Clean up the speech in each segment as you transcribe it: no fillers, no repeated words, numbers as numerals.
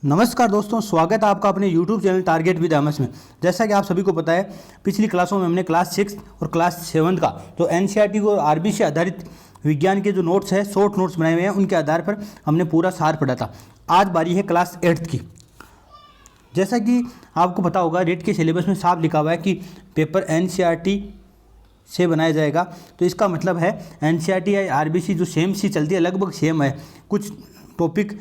नमस्कार दोस्तों, स्वागत है आपका अपने YouTube channel target with MS में। जैसा कि आप सभी को पता है, पिछली क्लासों में हमने क्लास 6 और क्लास 7 का जो एनसीईआरटी को आरबीसी आधारित विज्ञान के जो नोट्स है, शॉर्ट नोट्स बनाए हुए हैं, उनके आधार पर हमने पूरा सार पढ़ा था। आज बारी है क्लास 8 की। जैसा कि आपको पता होगा, रेट के सिलेबस में साफ लिखा हुआ है कि पेपर एनसीईआरटी से बनाया जाएगा। तो इसका मतलब है एनसीईआरटी या आरबीसी जो सेम सी चलती है, लगभग सेम है। कुछ टॉपिक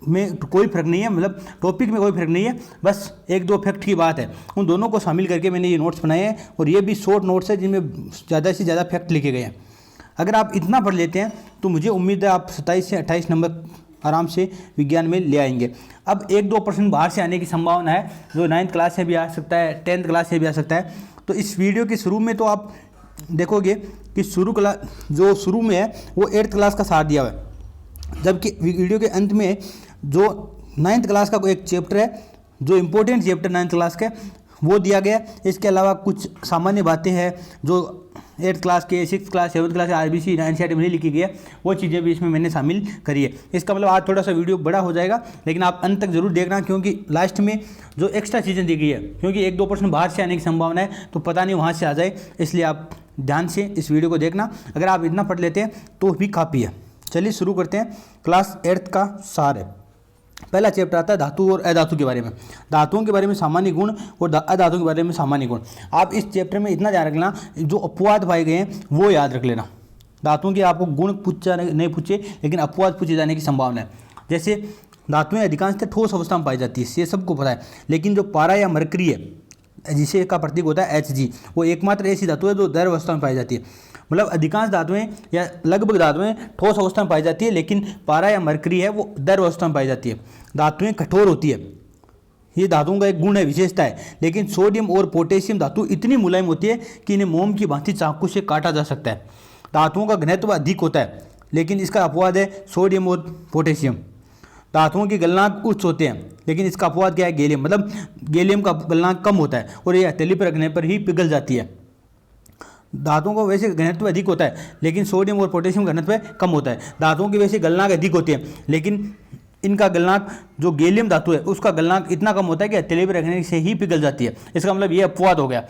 में कोई फ़र्क नहीं है, मतलब टॉपिक में कोई फ़र्क नहीं है, बस एक दो फैक्ट की बात है। उन दोनों को शामिल करके मैंने ये नोट्स बनाए हैं और ये भी शॉर्ट नोट्स है जिनमें ज़्यादा से ज़्यादा फैक्ट लिखे गए हैं। अगर आप इतना पढ़ लेते हैं तो मुझे उम्मीद है आप 27 से 28 नंबर आराम से विज्ञान में ले आएंगे। अब 1-2% बाहर से आने की संभावना है, जो 9th क्लास से भी आ सकता है, 10th क्लास से भी आ सकता है। तो इस वीडियो के शुरू में तो आप देखोगे कि शुरू में है वो 8th क्लास का सार दिया हुआ है, जबकि वीडियो के अंत में जो 9th क्लास का कोई एक चैप्टर है, जो इम्पोर्टेंट चैप्टर 9th क्लास के, वो दिया गया। इसके अलावा कुछ सामान्य बातें हैं जो 8th क्लास के, 6th class, 7th class RBC NCERT में नहीं लिखी गई है, वो चीज़ें भी इसमें मैंने शामिल करी है। इसका मतलब आज थोड़ा सा वीडियो बड़ा हो जाएगा, लेकिन आप अंत तक जरूर देखना, क्योंकि लास्ट में जो एक्स्ट्रा चीज़ें दी गई है, क्योंकि 1-2% बाहर से आने की संभावना है, तो पता नहीं वहाँ से आ जाए, इसलिए आप ध्यान से इस वीडियो को देखना। अगर आप इतना पढ़ लेते हैं तो भी काफ़ी है। चलिए शुरू करते हैं। क्लास 8th का सार है। पहला चैप्टर आता है धातु और अधातु के बारे में। धातुओं के बारे में सामान्य गुण और अधातु के बारे में सामान्य गुण। आप इस चैप्टर में इतना ध्यान रखना, जो अपवाद पाए गए हैं वो याद रख लेना। धातुओं के आपको गुण पूछा नहीं पूछे, लेकिन अपवाद पूछे जाने की संभावना है। जैसे धातुएं अधिकांशतः ठोस अवस्था में पाई जाती है, ये सबको पता है, लेकिन जो पारा या मरकरी है, जिसे का प्रतीक होता है Hg, वो एकमात्र ऐसी धातु है जो द्रव अवस्था में पाई जाती है। मतलब अधिकांश धातुएं या लगभग धातुएं ठोस अवस्था में पाई जाती है, लेकिन पारा या मरकरी है वो द्रव अवस्था में पाई जाती है। धातुएं कठोर होती है, ये धातुओं का एक गुण है, विशेषता है। लेकिन सोडियम और पोटेशियम धातु इतनी मुलायम होती है कि इन्हें मोम की भांति चाकू से काटा जा सकता है। धातुओं का घनत्व अधिक होता है, लेकिन इसका अपवाद है सोडियम और पोटेशियम। धातुओं के गलनांक उच्च होते हैं, लेकिन इसका अपवाद क्या है? गैलियम। मतलब गैलियम का गलनांक कम होता है और ये हथेली पर रखने पर ही पिघल जाती है। धातुओं का वैसे घनत्व अधिक होता है, लेकिन सोडियम और पोटेशियम घनत्व कम होता है। धातुओं की वैसे गलनांक अधिक होती है, लेकिन इनका गलनांक, जो गैलियम धातु है उसका गलनांक इतना कम होता है कि हथेली पर रखने से ही पिघल जाती है। इसका मतलब ये अपवाद हो गया।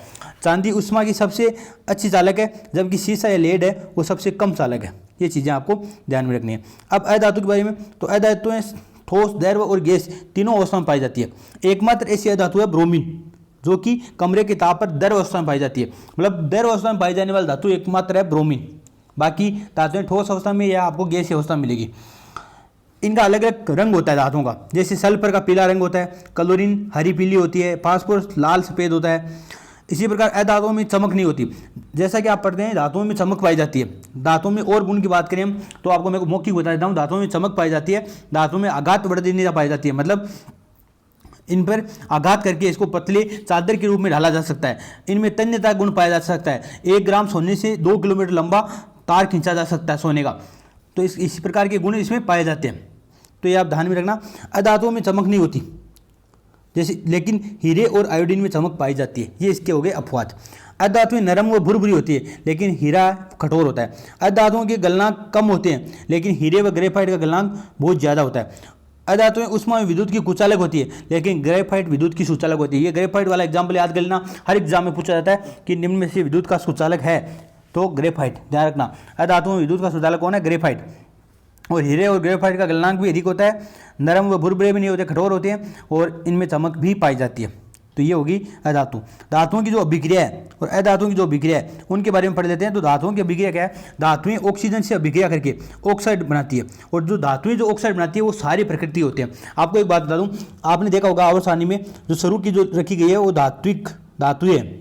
चांदी उष्मा की सबसे अच्छी चालक है, जबकि सीसा या लेड है वो सबसे कम चालक है। ये चीज़ें आपको ध्यान में रखनी है। अब अधातु के बारे में, तो अधातुएं ठोस, द्रव और गैस तीनों अवस्था में पाई जाती है। एकमात्र ऐसी अधातु है ब्रोमीन, जो कि कमरे के ताप पर द्रव अवस्था में पाई जाती है। मतलब द्रव अवस्था में पाई जाने वाली धातु एकमात्र है ब्रोमीन। बाकी धातुएं ठोस अवस्था में या आपको गैसीय अवस्था में मिलेगी। इनका अलग अलग रंग होता है धातुओं का। जैसे सल्फर का पीला रंग होता है, क्लोरीन हरी पीली होती है, फास्फोरस लाल सफ़ेद होता है। इसी प्रकार अधातुओं में चमक नहीं होती। जैसा कि आप पढ़ते हैं, धातुओं में चमक पाई जाती है। धातुओं में और गुण की बात करें हम, तो आपको मैं मौखिक बता देता हूँ। धातुओं में चमक पाई जाती है, धातुओं में आघात वर्धनीयता पाई जाती है। मतलब इन पर आघात करके इसको पतले चादर के रूप में ढाला जा सकता है। इनमें तन्यता गुण पाया जा सकता है। 1 ग्राम सोने से 2 किलोमीटर लंबा तार खींचा जा सकता है सोने का। तो इस प्रकार के गुण इसमें पाए जाते हैं। तो ये आप ध्यान में रखना। अधातुओं में चमक नहीं होती, जैसे, लेकिन हीरे और आयोडीन में चमक पाई जाती है। ये इसके हो गए अपवाद। अधातुएं नरम व भुरभुरी होती है, लेकिन हीरा कठोर होता है। अधातुओं के गलनांक कम होते हैं, लेकिन हीरे व ग्रेफाइट का गलनांक बहुत ज़्यादा होता है। अधातुएं उष्मा में विद्युत की कुचालक होती है, लेकिन ग्रेफाइट विद्युत की सुचालक होती है। ये ग्रेफाइट वाला एग्जाम्पल याद कर लेना, हर एग्जाम में पूछा जाता है कि निम्न में से विद्युत का सुचालक है, तो ग्रेफाइट ध्यान रखना। अधातुओं में विद्युत का सुचालक कौन है? ग्रेफाइट। और हीरे और ग्रेफाइट का गलनांक भी अधिक होता है। नरम व भुरभुरे भी नहीं होते, कठोर होते हैं, और इनमें चमक भी पाई जाती है। तो ये होगी अधातु। धातुओं की जो अभिक्रिया है और अधातुओं की जो अभिक्रिया है, उनके बारे में पढ़ लेते हैं। तो धातुओं की अभिक्रिया क्या है? धातुएं ऑक्सीजन से अभिक्रिया करके ऑक्साइड बनाती है, और जो धातुएं जो ऑक्साइड बनाती है वो सारी प्रकृति होते हैं। आपको एक बात बता दूं, आपने देखा होगा आवर्त सारणी में जो शुरू की जो रखी गई है वो धात्विक धातुएं है,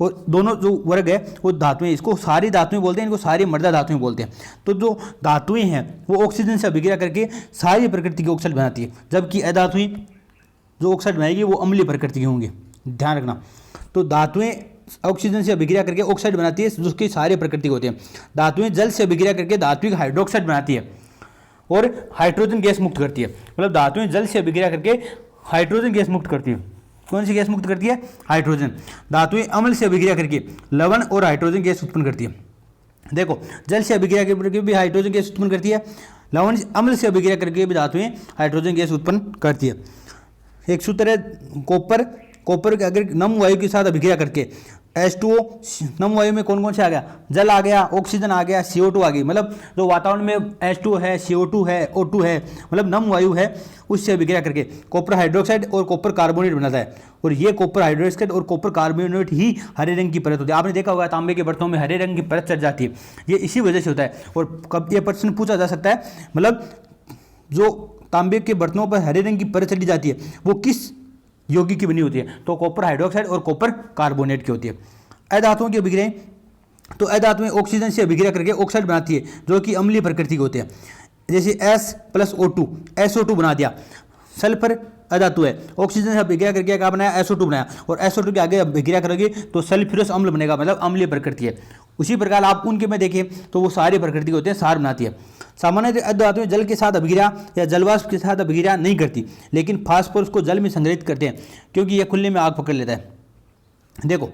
और दोनों जो वर्ग है वो धातुएं, इसको सारी धातुएं बोलते हैं, इनको सारी मर्दा धातुएं बोलते हैं। तो जो धातुएं हैं वो ऑक्सीजन से अभिक्रिया करके सारी प्रकृति की ऑक्साइड बनाती है, जबकि अधातुएं जो ऑक्साइड बनाएगी वो अम्लीय प्रकृति की होंगी। ध्यान रखना। तो धातुएं ऑक्सीजन से अभिक्रिया करके ऑक्साइड बनाती है, जिसकी सारी प्रकृति होती है। धातुएं जल से अभिक्रिया करके धात्विक हाइड्रोक्साइड बनाती है और हाइड्रोजन गैस मुक्त करती है। मतलब धातुएं जल से अभिक्रिया करके हाइड्रोजन गैस मुक्त करती है। कौन सी गैस मुक्त करती है? हाइड्रोजन। धातुएं अम्ल से अभिक्रिया करके लवण और हाइड्रोजन गैस उत्पन्न करती है। देखो, जल से अभिक्रिया करके भी हाइड्रोजन गैस उत्पन्न करती है, लवण अम्ल से अभिक्रिया करके भी धातुएं हाइड्रोजन गैस उत्पन्न करती है। एक सूत्र है कॉपर के अगर नम वायु के साथ अभिक्रिया करके H2O, नम वायु में कौन कौन से आ गया, जल आ गया, ऑक्सीजन आ गया, CO2 आ गई, मतलब जो वातावरण में H2 है, CO2 है, O2 है, मतलब नम वायु है, उससे अभिक्रिया करके कॉपर हाइड्रोक्साइड और कॉपर कार्बोनेट बनाता है। और ये कॉपर हाइड्रोक्साइड और कॉपर कार्बोनेट ही हरे रंग की परत होती है। आपने देखा होगा तांबे के बर्तनों में हरे रंग की परत चढ़ जाती है, ये इसी वजह से होता है। और कब ये प्रश्न पूछा जा सकता है, मतलब जो तांबे के बर्तनों पर हरे रंग की परत चढ़ी जाती है वो किस यौगिक की बनी होती है, तो कॉपर हाइड्रोक्साइड और कॉपर कार्बोनेट की होती है। अधातुओं की अभिक्रिया, तो अधातुएं ऑक्सीजन से अभिक्रिया करके ऑक्साइड बनाती है जो कि अम्लीय प्रकृति के होते हैं। जैसे S+O2, SO2 बना दिया। सल्फर अधातु है, ऑक्सीजन से अभिक्रिया करके क्या बनाया, SO2 बनाया, और SO2 के आगे अभिक्रिया करोगे तो सल्फ्यूरस अम्ल बनेगा, मतलब अम्लीय प्रकृति है। उसी प्रकार आप उनके में देखें तो वो सारी प्रकृति के होते हैं, सार बनाती है। सामान्य अधातुएं जल के साथ अभिक्रिया या जलवाष्प के साथ अभिक्रिया नहीं करती, लेकिन फास्फोरस को जल में संग्रहित करते हैं क्योंकि यह खुले में आग पकड़ लेता है। देखो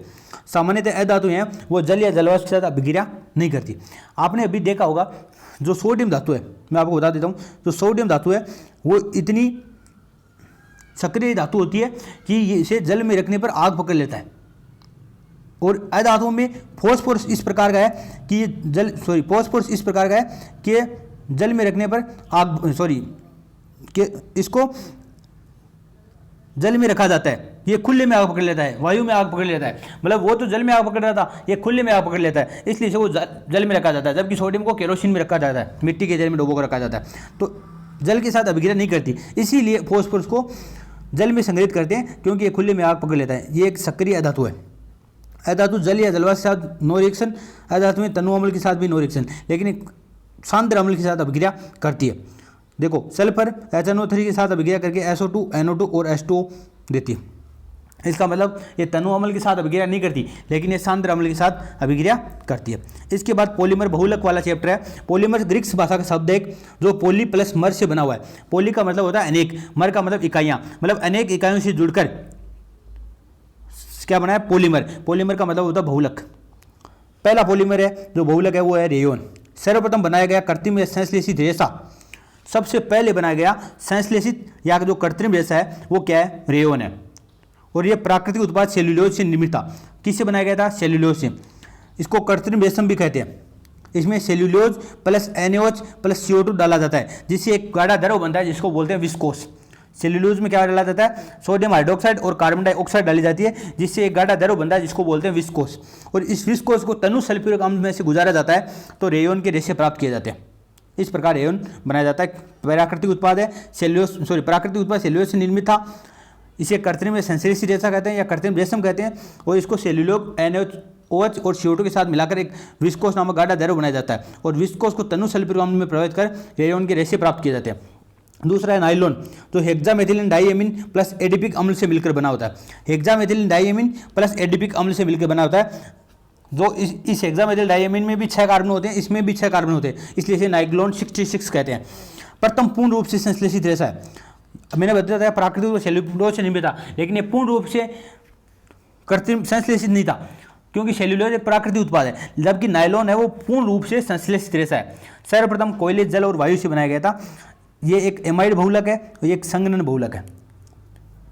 सामान्यतः अधातु हैं वो जल या जलवाष्प के साथ अभिक्रिया नहीं करती। आपने अभी देखा होगा जो सोडियम धातु है, मैं आपको बता देता हूँ, जो सोडियम धातु है वो इतनी सक्रिय धातु होती है कि इसे जल में रखने पर आग पकड़ लेता है। और अधातुओं में फॉस्फोरस इस प्रकार का है कि फॉस्फोरस इस प्रकार का है कि जल में रखने पर कि इसको जल में रखा जाता है, ये खुले में आग पकड़ लेता है, वायु में आग पकड़ लेता है, मतलब वो तो जल में आग पकड़ रहा था, ये खुले में आग पकड़ लेता है, इसलिए इसे वो जल में रखा जाता है। जबकि सोडियम को केरोसिन में रखा जाता है, मिट्टी के जल में डुबो कर रखा जाता है, तो जल के साथ अभिक्रिया नहीं करती, इसीलिए फॉस्फोरस को जल में संग्रहित करते हैं क्योंकि ये खुले में आग पकड़ लेता है। ये एक सक्रिय अधातु है। अधातु जल या जलवाष्प के साथ नो रिएक्शन, अधातु में तनु अम्ल के साथ भी नो रिएक्शन, लेकिन एक सांद्र अम्ल के साथ अभिक्रिया करती है। देखो सल्फर HNO3 के साथ अभिक्रिया करके SO2, NO2 और H2O देती है। इसका मतलब ये तनु अम्ल के साथ अभिक्रिया नहीं करती, लेकिन ये सांद्र अम्ल के साथ अभिक्रिया करती है। इसके बाद पॉलीमर बहुलक वाला चैप्टर है। पॉलीमर ग्रीक भाषा का शब्द है जो पोली प्लस मर से बना हुआ है। पोली का मतलब होता है अनेक, मर का मतलब इकाइयाँ, मतलब अनेक इकाइयों से जुड़कर क्या बना है, पॉलीमर। पॉलीमर का मतलब होता है बहुलक। पहला पॉलीमर है जो बहुलक है वो है रेयोन। सर्वप्रथम बनाया गया कृत्रिम संश्लेषित रेशा, सबसे पहले बनाया गया संश्लेषित या जो कृत्रिम रेशा है वो क्या है, रेयोन है। और ये प्राकृतिक उत्पाद सेल्यूलोज से निर्मित था। किससे बनाया गया था, सेल्यूलोज से। इसको कृत्रिम रेशम भी कहते हैं। इसमें cellulose plus NaOH plus CO2 डाला जाता है जिससे एक गाढ़ा द्रव बनता है जिसको बोलते हैं विस्कोस। सेल्यूलोज में क्या डाला जाता है, सोडियम हाइड्रोक्साइड और कार्बन डाइऑक्साइड डाली जाती है जिससे एक गाढ़ा द्रव बनता है जिसको बोलते हैं विस्कोस। और इस विस्कोस को तनु सल्फ्यूरिक अम्ल में से गुजारा जाता है तो रेयोन के रेशे प्राप्त किए जाते हैं। इस प्रकार रेयोन बनाया जाता है। प्राकृतिक उत्पाद है प्राकृतिक उत्पाद सेल्यूलोज से निर्मित था। इसे कृत्रिम में संश्लेषित रेशा कहते हैं या कृत्रिम रेशम कहते हैं। और इसको सेल्यूलोज NaOH और CO2 के साथ मिलाकर एक विस्कोस नामक गाढ़ा द्रव बनाया जाता है और विस्कोस को तनु सल्फ्यूरिक अम्ल में प्रवेश कर रेयोन के रेशे प्राप्त किए जाते हैं। दूसरा है नाइलॉन जो हेक्सामेथिलीन डाइएमीन प्लस एडिपिक अम्ल से मिलकर बना होता है। हेक्सामेथिलीन डाइएमीन प्लस एडिपिक अम्ल से मिलकर बना होता है। जो इस हेक्सामेथिल डाइएमीन में भी 6 कार्बन होते हैं, इसमें भी 6 कार्बन होते हैं, इसलिए इसे नाइलॉन 66 कहते हैं। प्रथम पूर्ण रूप से संश्लेषित रेशा है। मैंने बताया था प्राकृतिक सेल्यूलोज से निर्मित था, लेकिन ये पूर्ण रूप से कृत्रिम संश्लेषित नहीं था क्योंकि सेल्यूलोज एक प्राकृतिक उत्पाद है, जबकि नायलॉन है वो पूर्ण रूप से संश्लेषित रेशा है। सर्वप्रथम कोयले, जल और वायु से बनाया गया था। ये एक एमाइड बहुलक है और ये एक संघनन बहुलक है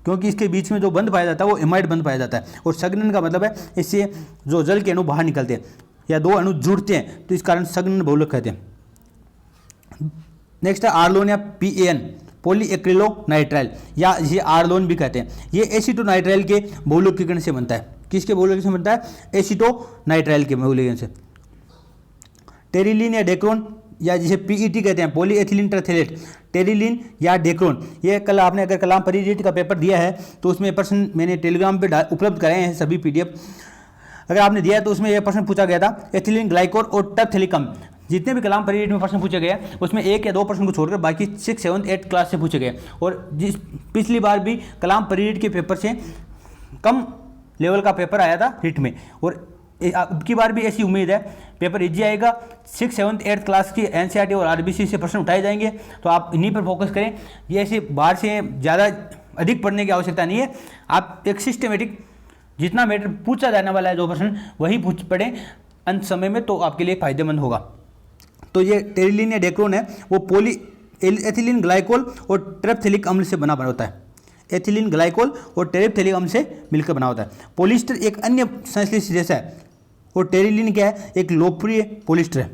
क्योंकि इसके बीच में जो बंध पाया जाता है वो एमाइड बंध पाया जाता है। और संघनन का मतलब है इससे जो जल के अणु बाहर निकलते हैं या दो अणु जुड़ते हैं तो इस कारण संघनन बहुलक कहते हैं। नेक्स्ट है आर्लोन या PAN पॉलीएक्रिलोनाइट्राइल या इसे आर्लोन भी कहते हैं। ये एसीटोनाइट्राइल के बहुलकीकरण से बनता है। किसके बहुलकीकरण से बनता है, एसीटोनाइट्राइल के बहुलकीकरण से। टेरिलीन या डेक्रोन या जिसे PET कहते हैं पॉलीएथिलीन टेरेथेलेट, टेरिलीन या डेक्रोन। ये कल आपने अगर कलाम परिरीट का पेपर दिया है तो उसमें प्रश्न मैंने टेलीग्राम पे उपलब्ध कराए हैं सभी PDF। अगर आपने दिया है तो उसमें यह प्रश्न पूछा गया था एथिलीन ग्लाइकोल और टर्थेलिकम। जितने भी कलाम परिरीट में प्रश्न पूछे गए उसमें 1 या 2 प्रश्न को छोड़कर बाकी 6, 7, 8 क्लास से पूछे गए। और जिस पिछली बार भी कलाम परिरीट के पेपर से कम लेवल का पेपर आया था रिट में, और अब की बार भी ऐसी उम्मीद है पेपर इजी आएगा। 6, 7, 8 क्लास की NCERT और RBC से प्रश्न उठाए जाएंगे, तो आप इन्हीं पर फोकस करें। ये ऐसे बाहर से ज़्यादा अधिक पढ़ने की आवश्यकता नहीं है। आप एक सिस्टमेटिक जितना मैटर पूछा जाने वाला है 2 प्रश्न वही पढ़ें अंत समय में, तो आपके लिए फायदेमंद होगा। तो ये टेरिलीन या डेक्रोन है वो पॉली एथिलीन ग्लाइकोल और टेरेप्थेलिक अम्ल से बना होता है। एथिलीन ग्लाइकोल और टेरेप्थेलिक अम्ल से मिलकर बना होता है। पॉलिस्टर एक अन्य संश्लेषित रेशा है और टेरिलीन क्या है, एक लोकप्रिय पॉलिस्टर है।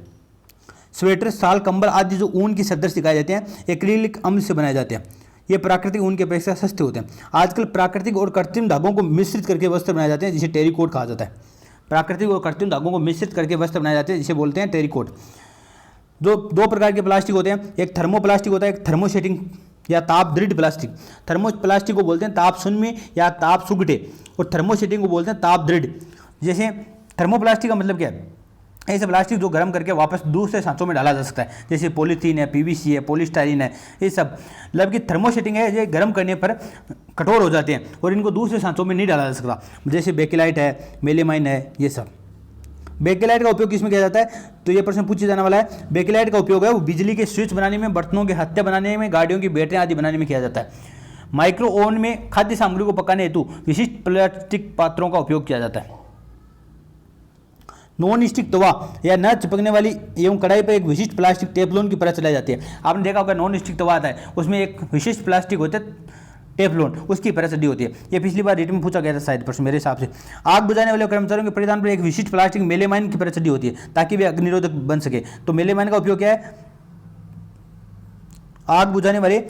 स्वेटर, शाल, कंबल आदि जो ऊन की सदृश दिखाए जाते हैं एक्रिलिक अम्ल से बनाए जाते हैं। ये प्राकृतिक ऊन की अपेक्षा सस्ते होते हैं। आजकल प्राकृतिक और कृत्रिम धागों को मिश्रित करके वस्त्र बनाए जाते हैं जिसे टेरिकोट कहा जाता है। प्राकृतिक और कृत्रिम धागों को मिश्रित करके वस्त्र बनाए जाते हैं जिसे बोलते हैं टेरिकोट। जो दो प्रकार के प्लास्टिक होते हैं, एक थर्मोप्लास्टिक होता है, एक थर्मोसेटिंग या ताप दृढ़ प्लास्टिक। थर्मोप्लास्टिक को बोलते हैं ताप शून्य या ताप सुगटे और थर्मोसेटिंग को बोलते हैं ताप दृढ़। जैसे थर्मोप्लास्टिक का मतलब क्या है, ऐसे प्लास्टिक जो गर्म करके वापस दूसरे सांचों में डाला जा सकता है, जैसे पॉलीथीन है, पीवीसी है, पॉलीस्टाइरीन है, ये सब। मतलब कि थर्मोसेटिंग है, ये गर्म करने पर कठोर हो जाते हैं और इनको दूसरे सांचों में नहीं डाला जा सकता, जैसे बेकेलाइट है, मेलेमाइन है, ये सब। बेकेलाइट का उपयोग किसमें किया जाता है, तो ये प्रश्न पूछा जाने वाला है। बेकेलाइट का उपयोग है वो बिजली के स्विच बनाने में, बर्तनों के हत्या बनाने में, गाड़ियों की बैटरियां आदि बनाने में किया जाता है। माइक्रो ओवन में खाद्य सामग्री को पकाने हेतु विशिष्ट प्लास्टिक पात्रों का उपयोग किया जाता है। नॉन स्टिक तवा या न चिपकने वाली एवं कढ़ाई पर एक विशिष्ट प्लास्टिक टेफ्लॉन की परत चलाई जाती है। आपने देखा होगा नॉन स्टिक तवा आता है, उसमें एक विशिष्ट प्लास्टिक होता है टेफ्लॉन, उसकी परत चढ़ी होती है। ये पिछली बार रिटर्न में पूछा गया था शायद प्रश्न मेरे हिसाब से। आग बुझाने वाले कर्मचारियों के परिधान पर एक विशिष्ट प्लास्टिक मेलेमाइन की परत चढ़ी होती है ताकि वे अग्निरोधक बन सके। तो मेलेमाइन का उपयोग क्या है, आग बुझाने वाले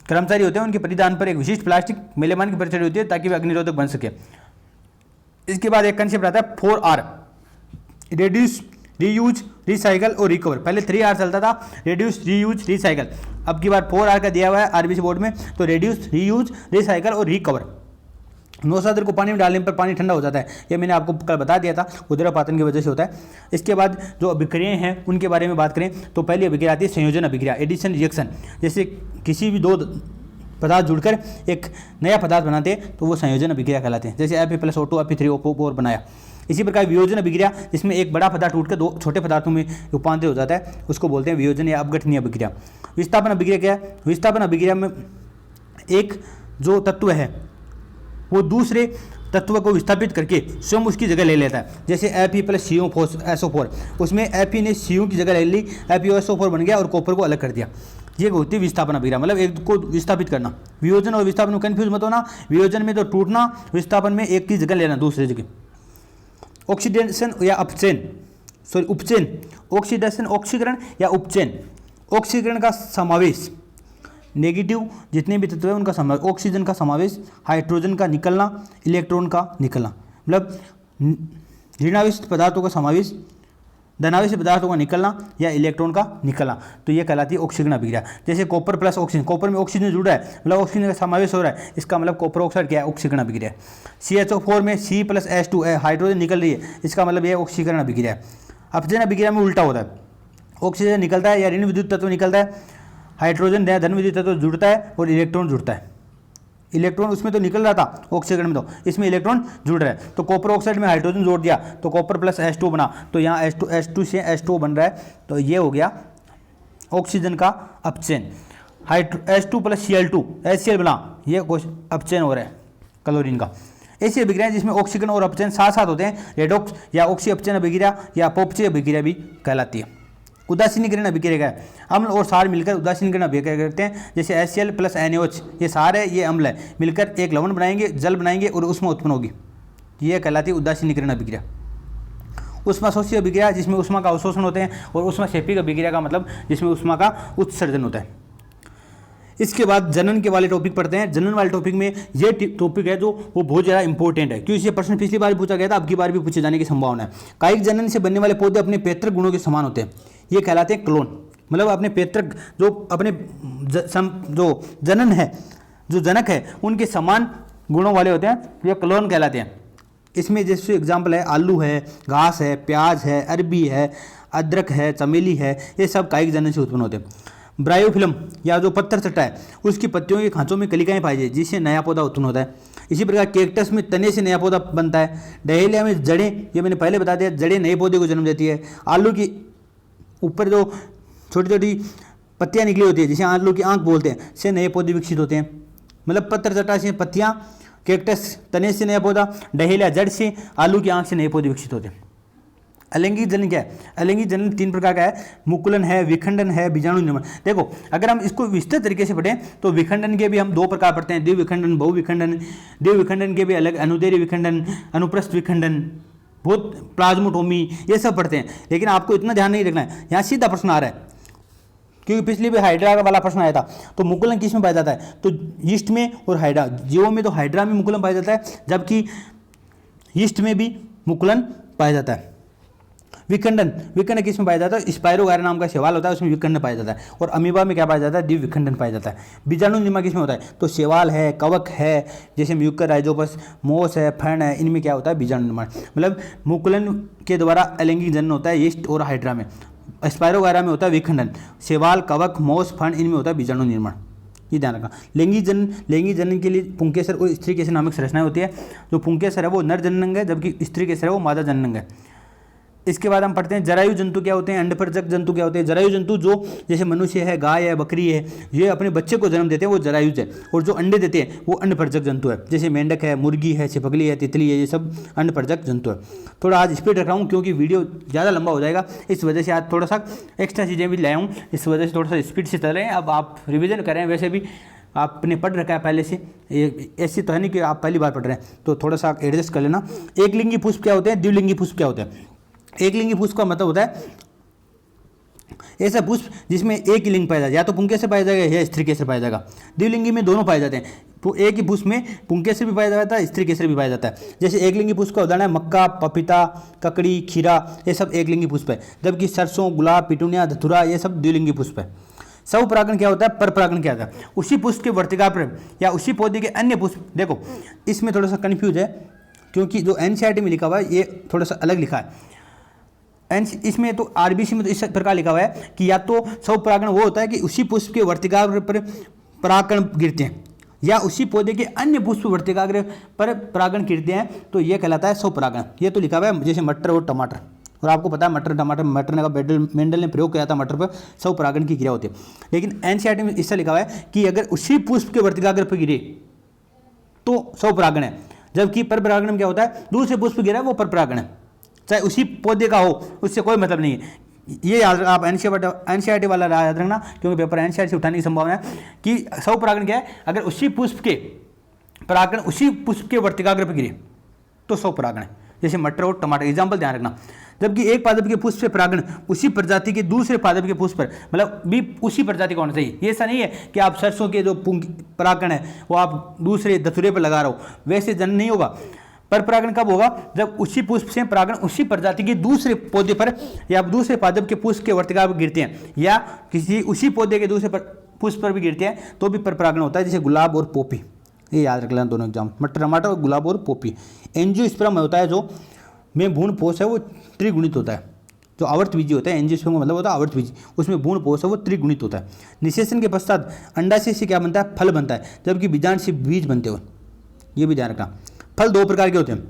कर्मचारी होते हैं उनके परिधान पर एक विशिष्ट प्लास्टिक मेलेमाइन की परत चढ़ी होती है ताकि वे अग्निरोधक बन सके। इसके बाद एक कंसेप्ट आता है 4R, रिड्यूस, रीयूज, रिसाइकल और रिकवर। पहले 3R चलता था, रिड्यूस, रीयूज, रिसाइकल। अब की बार 4R का दिया हुआ है आरबीसी बोर्ड में, तो रिड्यूस, रीयूज, रिसाइकल और रिकवर। नौसादर को पानी में डालने पर पानी ठंडा हो जाता है, ये मैंने आपको कल बता दिया था, उदरपातन की वजह से होता है। इसके बाद जो अभिक्रियाएं हैं उनके बारे में बात करें तो पहली अभिक्रिया आती है संयोजन अभिक्रिया, एडिशन रिएक्शन। जैसे किसी भी दो पदार्थ जुड़कर एक नया पदार्थ बनाते हैं तो वो संयोजन अभिक्रिया कहलाते हैं। जैसे Fe+O2 Fe3O4 बनाया। इसी प्रकार वियोजन अभिक्रिया, जिसमें एक बड़ा पदार्थ टूटकर दो छोटे पदार्थों में रूपांतरित हो जाता है, उसको बोलते हैं वियोजन या अपघटनीय अभिक्रिया। विस्थापन अभिक्रिया क्या है, विस्थापन अभिक्रिया में एक जो तत्व है वो दूसरे तत्व को विस्थापित करके स्वयं उसकी जगह ले लेता है। जैसे Fe+CO4, उसमें Fe ने CO की जगह ले ली, FeOSO4 बन गया और कॉपर को अलग कर दिया। ये होती है विस्थापन अभिक्रिया, मतलब एक को विस्थापित करना। वियोजन और विस्थापन में कन्फ्यूज मत होना, वियोजन में तो टूटना, विस्थापन में एक की जगह लेना दूसरे जगह। ऑक्सीडेशन या उपचयन, ऑक्सीडेशन ऑक्सीकरण या उपचयन। ऑक्सीकरण का समावेश, नेगेटिव जितने भी तत्व हैं उनका समावेश, ऑक्सीजन का समावेश, हाइड्रोजन का निकलना, इलेक्ट्रॉन का निकलना, मतलब ऋणावेश पदार्थों का समावेश, धनावेश पदार्थों का निकलना या इलेक्ट्रॉन का निकलना, तो ये कहलाती है ऑक्सीकरण अभिक्रिया। जैसे कॉपर प्लस ऑक्सीजन, कॉपर में ऑक्सीजन जुड़ा है मतलब ऑक्सीजन का समावेश हो रहा है, इसका मतलब कॉपर ऑक्साइड क्या है, ऑक्सीकरण अभिक्रिया। CHO4 में C+H2 है, हाइड्रोजन निकल रही है, इसका मतलब यह ऑक्सीकरण अभिक्रिया है। अपचयन अभिक्रिया में उल्टा होता है, ऑक्सीजन निकलता है या ऋण विद्युत तत्व निकलता है, हाइड्रोजन या धन विद्युत तत्व जुड़ता है और इलेक्ट्रॉन जुड़ता है। इलेक्ट्रॉन उसमें तो निकल रहा था ऑक्सीकरण में, तो इसमें इलेक्ट्रॉन जुड़ रहा है। तो कॉपर ऑक्साइड में हाइड्रोजन जोड़ दिया तो कॉपर प्लस H2 बना, तो यहाँ H2 से H2 बन रहा है, तो ये हो गया ऑक्सीजन का अपचयन। H2 + Cl2 HCl बना, ये अपचयन हो रहा है क्लोरीन का। ऐसी अभिक्रिया जिसमें ऑक्सीकरण और अपचयन साथ साथ होते हैं रेडॉक्स या ऑक्सी अपचयन अभिक्रिया या अपोपचय अभिक्रिया भी कहलाती है। उदासीनीकरण अभिक्रिया का है, अम्ल और क्षार मिलकर उदासीनीकरण अभिक्रिया करते हैं। जैसे HCl + NaOH, ये क्षार है ये अम्ल है, मिलकर एक लवण बनाएंगे, जल बनाएंगे और ऊष्मा उत्पन्न होगी, ये कहलाती है उदासीनीकरण अभिक्रिया। ऊष्माशोषी अभिक्रिया जिसमें ऊष्मा का अवशोषण होते हैं, और ऊष्माक्षेपी अभिक्रिया का मतलब जिसमें ऊष्मा का उत्सर्जन होता है। इसके बाद जनन के वाले टॉपिक पढ़ते हैं। जनन वाले टॉपिक में ये टॉपिक है जो वो बहुत ज़्यादा इंपॉर्टेंट है, क्योंकि ये प्रश्न पिछली बार पूछा गया था, अब की बार भी पूछे जाने की संभावना है। कायिक जनन से बनने वाले पौधे अपने पैतृक गुणों के समान होते हैं, ये कहलाते हैं क्लोन। मतलब अपने पैतृक जो अपने जो जनन है, जो जनक है, उनके समान गुणों वाले होते हैं, ये क्लोन कहलाते हैं। इसमें जैसे एग्जाम्पल है आलू है, घास है, प्याज है, अरबी है, अदरक है, चमेली है, ये सब कायिक जनन से उत्पन्न होते हैं। ब्रायोफिल्म या जो पत्थर चट्टा है, उसकी पत्तियों के खांचों में कलिकाएं पाई जाती है, जिससे नया पौधा उत्पन्न होता है। इसी प्रकार कैक्टस में तने से नया पौधा बनता है। डहेलिया में जड़ें, ये मैंने पहले बता दिया, जड़ें नए पौधे को जन्म देती है। आलू की ऊपर जो छोटी छोटी पत्तियां निकली होती है, जिसे आलू की आंख बोलते हैं, से नए पौधे विकसित होते हैं। मतलब पत्थर चट्टा से पत्तियां, कैक्टस तने से नया पौधा, डहेलिया जड़ से, आलू की आंख से नए पौधे विकसित होते हैं। अलैंगिक जनन क्या है? अलैंगिक जनन 3 प्रकार का है, मुकुलन है, विखंडन है, बीजाणु निर्माण। देखो अगर हम इसको विस्तृत तरीके से पढ़ें तो विखंडन के भी हम 2 प्रकार पढ़ते हैं, द्विविखंडन, बहुविखंडन। द्विविखंडन के भी अलग, अनुदैर्घ्य विखंडन, अनुप्रस्थ विखंडन, बहुत प्लाज्मोटोमी, ये सब पढ़ते हैं। लेकिन आपको इतना ध्यान नहीं रखना है, यहाँ सीधा प्रश्न आ रहा है, क्योंकि पिछली भी हाइड्रा वाला प्रश्न आया था। तो मुकुलन किस में पाया जाता है? तो यीस्ट में और हाइड्रा, जीवों में तो हाइड्रा में मुकुलन पाया जाता है, जबकि यीस्ट में भी मुकुलन पाया जाता है। विखंडन, विखंडन किस में पाया जाता है? स्पाइरोगायरा नाम का शैवाल होता है, उसमें विखंडन पाया जाता है। और अमीबा में क्या पाया जाता है? द्विविखंडन पाया जाता है। बीजाणु निर्माण किस में होता है? तो शैवाल है, कवक है, जैसे म्यूकर, राइजोपस, मोस है, फर्न है, इनमें क्या होता है? बीजाणु निर्माण। मतलब मुकुलन के द्वारा अलैंगिक जनन होता है यीस्ट और हाइड्रा में, स्पाइरोगायरा में होता है विखंडन, शैवाल, कवक, मोस, फर्न, इनमें होता है बीजाणु निर्माण। ये ध्यान रखना। लैंगिक जनन के लिए पुंकेसर और स्त्री केसर नामक संरचनाएं होती है। जो पुंकेसर है वो नर जननांग है, जबकि स्त्री केसर है वो मादा जननांग है। इसके बाद हम पढ़ते हैं जरायु जंतु क्या होते हैं, अंडपरजक जंतु क्या होते हैं। जरायु जंतु जो जैसे मनुष्य है, गाय है, बकरी है, ये अपने बच्चे को जन्म देते हैं, वो जरायुज है। और जो अंडे देते हैं वो अंडपरजक जंतु है, जैसे मेंढक है, मुर्गी है, छिपकली है, तितली है, ये सब अंडपरजक जंतु है। थोड़ा आज स्पीड रख रहा हूँ क्योंकि वीडियो ज़्यादा लंबा हो जाएगा, इस वजह से आज थोड़ा सा एक्स्ट्रा चीज़ें भी लाया हूँ, इस वजह से थोड़ा सा स्पीड से चल रहे हैं। अब आप रिविजन करें, वैसे भी आपने पढ़ रखा है पहले से, ऐसी तो है नहीं कि आप पहली बार पढ़ रहे हैं, तो थोड़ा सा एडजस्ट कर लेना। एक लिंगी पुष्प क्या होते हैं, द्विलिंगी पुष्प क्या होते हैं। एक लिंगी पुष्प का मतलब होता है ऐसा पुष्प जिसमें एक ही लिंग पाया जाए, या तो पुंकेसर पाया जाएगा या स्त्री केसर पाया जाएगा। द्विलिंगी में दोनों पाए जाते हैं, तो एक ही पुष्प में पुंकेसर भी पाया जाता है, स्त्री केसर भी पाया जाता है। जैसे एक लिंगी पुष्प का उदाहरण है मक्का, पपीता, ककड़ी, खीरा, ये सब एक लिंगी पुष्प है। जबकि सरसों, गुलाब, पिटूनिया, धतूरा, ये सब द्विलिंगी पुष्प है। स्वपरागण क्या होता है, परपरागण क्या होता है? उसी पुष्प के वर्तिका पर या उसी पौधे के अन्य पुष्प। देखो इसमें थोड़ा सा कन्फ्यूज है क्योंकि जो एनसीईआरटी में लिखा हुआ है ये थोड़ा सा अलग लिखा है। इसमें तो आरबीसी में तो इस प्रकार लिखा हुआ है कि या तो स्वपरागण वो होता है कि उसी पुष्प के वर्तिकाग्र पर परागकण गिरते हैं, या उसी पौधे के अन्य पुष्प वर्तिकाग्र पर परागण गिरते हैं, तो ये कहलाता है स्वपरागण। ये तो लिखा हुआ है जैसे मटर और टमाटर, और आपको पता है मटर टमाटर, मटर का मेंडल ने प्रयोग किया था, मटर पर स्वपरागण की क्रिया होती है। लेकिन एनसीईआरटी में इससे लिखा हुआ है कि अगर उसी पुष्प के वर्तिकाग्र पर गिरे तो स्वपरागण है, जबकि परपरागण में क्या होता है, दूसरे पुष्प गिरा वो परपरागण है, चाहे उसी पौधे का हो, उससे कोई मतलब नहीं है। ये याद आप एनसीईआरटी वाला याद रखना, क्योंकि पेपर एनसीईआरटी से उठाने की संभावना है कि स्वपरागण क्या है, अगर उसी पुष्प के परागण उसी पुष्प के वर्तिकाग्र पर गिरे तो स्वपरागण है, जैसे मटर और टमाटर, एग्जाम्पल ध्यान रखना। जबकि एक पादप के पुष्प से परागण उसी प्रजाति के दूसरे पादप के पुष्प पर, मतलब भी उसी प्रजाति का होना चाहिए। ये ऐसा नहीं है कि आप सरसों के जो परागण है वो आप दूसरे धतूरे पर लगा रहे हो, वैसे जन नहीं होगा। पर परागण कब होगा, जब उसी पुष्प से परागण उसी प्रजाति के दूसरे पौधे पर या दूसरे पादप के पुष्प के वर्तिका पर गिरते हैं, या किसी उसी पौधे के दूसरे पुष्प पर भी गिरते हैं, तो भी पर परागण होता है, जैसे गुलाब और पोपी। ये याद रख लेना दोनों एग्जाम, मटर टमाटर और गुलाब और पोपी। एंजियोस्पर्म होता है जो में भ्रूण पोष है वो त्रिगुणित होता है। जो आवर्त बीजी होता है, एंजियोस्पर्म का मतलब होता है आवर्त बीजी, उसमें भ्रूण पोष है वो त्रिगुणित होता है। निषेचन के पश्चात अंडाशय से क्या बनता है, फल बनता है, जबकि बीजांड से बीज बनते हो। ये भी ध्यान रखना। फल 2 प्रकार के होते हैं,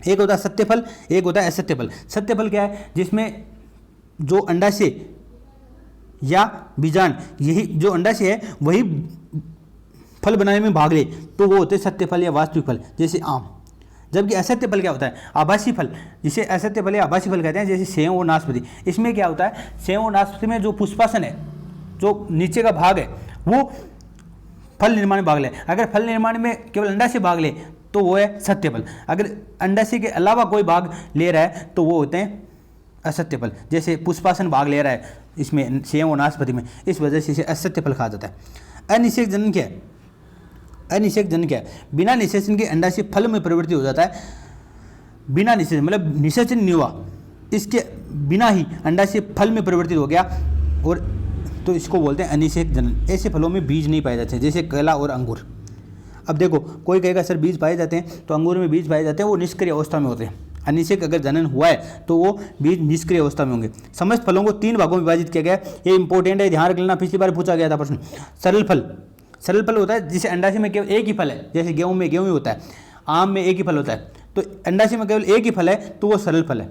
एक होता है सत्य फल, एक होता है असत्य फल। सत्य फल क्या है, जिसमें जो अंडाशय या बीजांड, यही जो अंडाशय है वही फल बनाने में भाग ले, तो वो होते हैं सत्य फल या वास्तविक फल, जैसे आम। जबकि असत्य फल क्या होता है, आभासी फल, जिसे असत्य फल या आभासी फल कहते हैं, जैसे सेव और नाशपाती। इसमें क्या होता है, सेव और नाशपाती में जो पुष्पासन है, जो नीचे का भाग है, वो फल निर्माण में भाग ले। अगर फल निर्माण में केवल अंडा से भाग ले तो वो है सत्य फल, अगर अंडाशय के अलावा कोई भाग ले रहा है तो वो होते हैं असत्य फल। जैसे पुष्पासन भाग ले रहा है इसमें सेव और नाशपाती में, इस वजह से इसे असत्य फल कहा जाता है। अनिषेक जनन क्या है, अनिषेक जनन क्या है, बिना निषेचन के अंडाशय फल में परिवर्तित हो जाता है। बिना निषेचन मतलब निषेचन नहीं हुआ, इसके बिना ही अंडाशय फल में परिवर्तित हो गया, और तो इसको बोलते हैं अनिषेक जनन। ऐसे फलों में बीज नहीं पाए जाते, जैसे केला और अंगूर। अब देखो कोई कहेगा सर बीज पाए जाते हैं, तो अंगूर में बीज पाए जाते हैं, वो निष्क्रिय अवस्था में होते हैं। अनिषेक अगर जनन हुआ है तो वो बीज निष्क्रिय अवस्था में होंगे। समस्त फलों को 3 भागों में विभाजित किया गया है, ये इंपॉर्टेंट है, ध्यान रख लेना, पिछली बार पूछा गया था प्रश्न। सरल फल, सरल फल होता है जिसे अंडाशय में केवल एक ही फल है, जैसे गेहूं में गेहूं ही होता है, आम में एक ही फल होता है, तो अंडाशय में केवल एक ही फल है तो वो सरल फल है।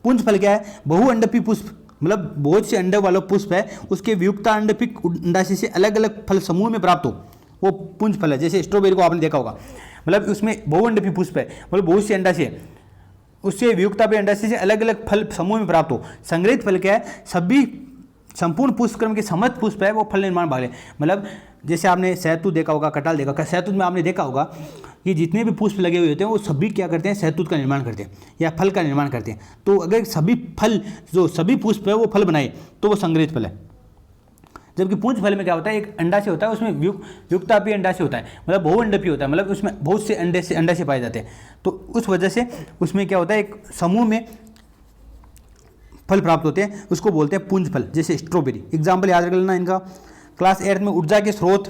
पुंज फल क्या है, बहुअंडपी पुष्प, मतलब बहुत से अंडे वाला पुष्प है, उसके वियुक्ता अंडपिक अंडाशय से अलग अलग फल समूह में प्राप्त हो, वो पुंज फल है। जैसे स्ट्रॉबेरी को आपने देखा होगा, मतलब उसमें बहुअंडपी पुष्प है, मतलब बहुत से अंडाशय उससे वियुक्तापी अंडाशय से अलग अलग फल समूह में प्राप्त हो। संग्रहित फल क्या है, सभी संपूर्ण पुष्पक्रम के समस्त पुष्प है वो फल निर्माण भाग ले। मतलब जैसे आपने शहतूत देखा होगा, कटहल देखा होगा, शहतूत में आपने देखा होगा कि जितने भी पुष्प लगे हुए होते हैं वो सभी क्या करते हैं, शहतूत का निर्माण करते हैं या फल का निर्माण करते हैं। तो अगर सभी फल जो सभी पुष्प है वो फल बनाए तो वो संग्रहित फल है। जबकि पुंज फल में क्या होता है, एक अंडाशय होता है, उसमें वियुक्तापी अंडाशय होता है, मतलब बहुअंडपी होता है, मतलब उसमें बहुत से अंडाशय पाए जाते हैं। तो उस वजह से उसमें क्या होता है, एक समूह में फल प्राप्त होते हैं, उसको बोलते हैं पुंज फल। जैसे स्ट्रॉबेरी, एग्जाम्पल याद रख लेना इनका। क्लास 8 में ऊर्जा के स्रोत,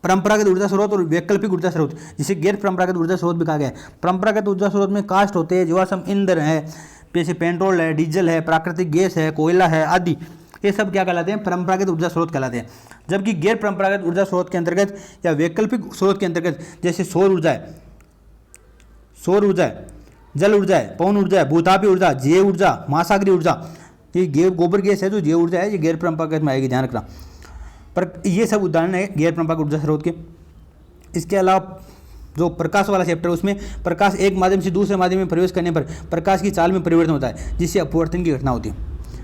परंपरागत ऊर्जा स्रोत और वैकल्पिक ऊर्जा स्रोत, जिसे गैर परंपरागत ऊर्जा स्रोत भी कहा गया है। परंपरागत ऊर्जा स्रोत में कास्ट होते हैं, जीवाश्म ईंधन है, जैसे पेट्रोल है, डीजल है, प्राकृतिक गैस है, कोयला है आदि, ये सब क्या कहलाते हैं, परंपरागत ऊर्जा स्रोत कहलाते हैं। जबकि गैर परंपरागत ऊर्जा स्रोत के अंतर्गत या वैकल्पिक स्रोत के अंतर्गत जैसे सौर ऊर्जा है, जल ऊर्जा है, पवन ऊर्जा है, भूतापी ऊर्जा, जैव ऊर्जा, महासागरीय ऊर्जा, ये गोबर गैस है जो जैव ऊर्जा है, ये गैर परंपरागत में आएगी, ध्यान रखना। पर ये सब उदाहरण है गैर परंपरागत ऊर्जा स्रोत के। इसके अलावा जो प्रकाश वाला चैप्टर है उसमें प्रकाश एक माध्यम से दूसरे माध्यम में प्रवेश करने पर प्रकाश की चाल में परिवर्तन होता है, जिससे अपवर्तन की घटना होती है।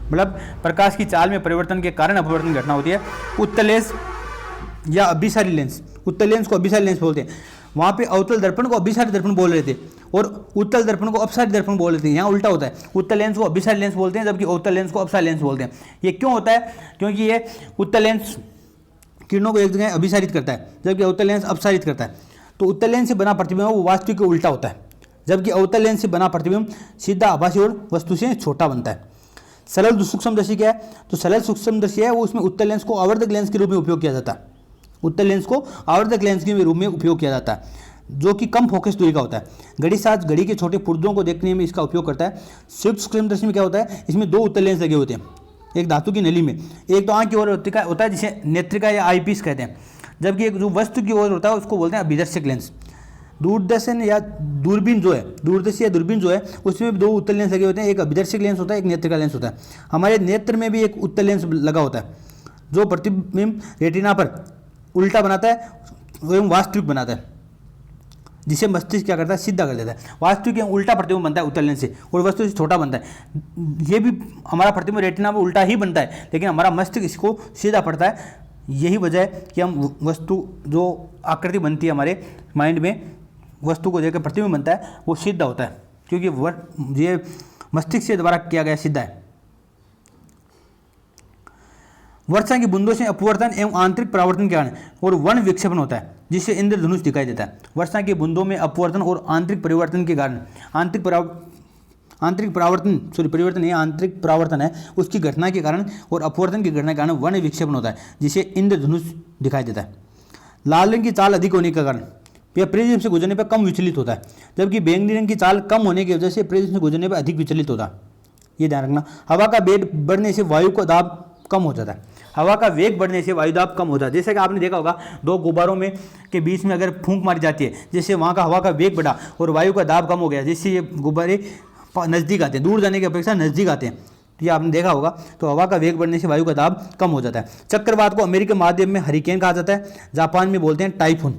मतलब प्रकाश की चाल में परिवर्तन के कारण अपवर्तन की घटना होती है। उत्तल लेंस या अभिसारी लेंस, उत्तल लेंस को अभिसारी लेंस बोलते हैं। वहाँ पे अवतल दर्पण को अभिसारी दर्पण बोल रहे थे और उत्तल दर्पण को अपसारी दर्पण बोल रहे थे। यहाँ उल्टा होता है, उत्तल लेंस को अभिसारी लेंस बोलते हैं जबकि अवतल लेंस को अपसारी लेंस बोलते हैं। ये क्यों होता है, क्योंकि ये उत्तल लेंस किरणों को एक जगह अभिसारित करता है जबकि अवतल लेंस अपसारित करता है। तो उत्तल लेंस से बना प्रतिबिंब वो वास्तविक के उल्टा होता है, जबकि अवतल लेंस से बना प्रतिबिंब सीधा आभासी और वस्तु से छोटा बनता है। सरल सूक्ष्मदर्शी क्या है, तो सरल सूक्ष्मदर्शी है वो उसमें उत्तल लेंस को आवर्धक लेंस के रूप में उपयोग किया जाता है। उत्तल लेंस को आवर्धक लेंस के रूप में उपयोग किया जाता है जो कि कम फोकस दूरी का होता है। घड़ी साज घड़ी के छोटे पुर्जों को देखने में इसका उपयोग करता है। संयुक्त सूक्ष्मदर्शी में क्या होता है, इसमें दो उत्तल लेंस लगे होते हैं एक धातु की नली में, एक तो आंख की ओर होता है जिसे नेत्रिका या आईपीस कहते हैं, जबकि एक जो वस्तु की ओर होता है उसको बोलते हैं अभिदर्शक लेंस। दूरदर्शन या दूरबीन जो है, दूरदर्शी या दूरबीन जो है उसमें भी दो उत्तल लेंस लगे होते हैं, एक अभिदर्शक लेंस होता है, एक नेत्रिका लेंस होता है। हमारे नेत्र में भी एक उत्तल लेंस लगा होता है जो प्रतिबिंब रेटिना पर उल्टा बनाता है एवं वास्तविक बनाता है, जिसे मस्तिष्क क्या करता है, सीधा कर देता है। वास्तविक उल्टा प्रतिबिंब बनता है उत्तल लेंस से और वस्तु से छोटा बनता है। ये भी हमारा प्रतिबिंब रेटिना में उल्टा ही बनता है लेकिन हमारा मस्तिष्क इसको सीधा पड़ता है। यही वजह है कि हम वस्तु जो आकृति बनती है हमारे माइंड में, वस्तु को देखकर प्रतिबिंब बनता है वो सीधा होता है क्योंकि ये मस्तिष्क से द्वारा किया गया सीधा है। वर्षा की बूंदों से अपवर्तन एवं आंतरिक परावर्तन के कारण और वन विक्षेपण होता है जिससे इंद्रधनुष दिखाई देता है। वर्षा की बूंदों में अपवर्तन और आंतरिक परिवर्तन के कारण आंतरिक परावर्तन है उसकी घटना के कारण और अपवर्तन की घटना के कारण वन विक्षेपण होता है जिसे इंद्रधनुष दिखाई देता है। लाल रंग की चाल अधिक होने के कारण यह प्रिज्म से गुजरने पर कम विचलित होता है, जबकि बैंगनी रंग की चाल कम होने की वजह से प्रिज्म से गुजरने पर अधिक विचलित होता है। ये ध्यान रखना। हवा का वेग बढ़ने से वायु का दाब कम हो जाता है। हवा का वेग बढ़ने से वायु दाब कम हो जाता है। जैसे कि आपने देखा होगा दो गुब्बारों में के बीच में अगर फूंक मारी जाती है, जैसे वहाँ का हवा का वेग बढ़ा और वायु का दाब कम हो गया, जिससे ये गुब्बारे नज़दीक आते हैं, दूर जाने की अपेक्षा नज़दीक आते हैं। तो ये आपने देखा होगा। तो हवा का वेग बढ़ने से वायु का दाब कम हो जाता है। चक्रवात को अमेरिकी माध्यम में हरिकेन कहा जाता है, जापान में बोलते हैं टाइफून।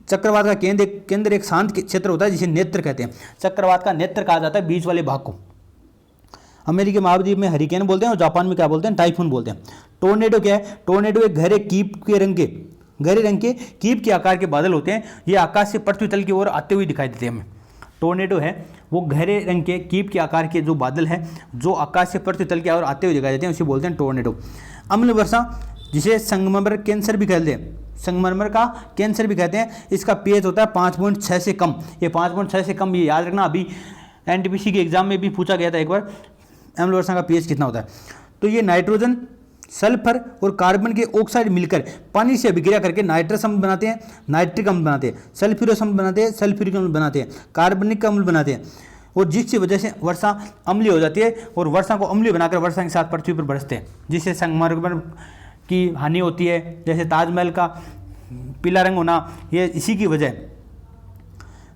चक्रवात का केंद्र एक शांत क्षेत्र होता है जिसे नेत्र कहते हैं। चक्रवात का नेत्र कहा जाता है बीच वाले भाग को। अमेरिकी महाद्वीप में हरिकेन बोलते हैं और जापान में क्या बोलते हैं, टाइफून बोलते हैं। टोर्नेडो क्या है, टोर्नेडो एक गहरे रंग के कीप के आकार के बादल होते हैं। ये आकाश से पृथ्वी तल की ओर आते हुए दिखाई देते हैं हमें। टोर्नेडो है वो गहरे रंग के कीप के आकार के जो बादल हैं जो आकाश से पृथ्वी तल की ओर आते हुए दिखाई देते हैं, उसे बोलते हैं टोर्नेडो। अम्ल वर्षा जिसे संगमरमर कैंसर भी कहते हैं, संगमरमर का कैंसर भी कहते हैं, इसका पीएच होता है 5.6 से कम। ये 5.6 से कम, ये याद रखना। अभी एनटीपीसी के एग्जाम में भी पूछा गया था एक बार, अम्ल वर्षा का पीएच कितना होता है। तो ये नाइट्रोजन, सल्फर और कार्बन के ऑक्साइड मिलकर पानी से अभिक्रिया करके नाइट्रस अम्ल बनाते हैं, नाइट्रिक अम्ल बनाते हैं, सल्फ्यूरस अम्ल बनाते हैं, सल्फ्यूरिक अम्ल बनाते हैं, कार्बनिक अम्ल बनाते हैं, और जिसकी वजह से वर्षा अम्लीय हो जाती है और वर्षा को अम्लीय बनाकर वर्षा के साथ पृथ्वी पर बरसते हैं, जिससे संगमरमर की हानि होती है। जैसे ताजमहल का पीला रंग होना, ये इसी की वजह है।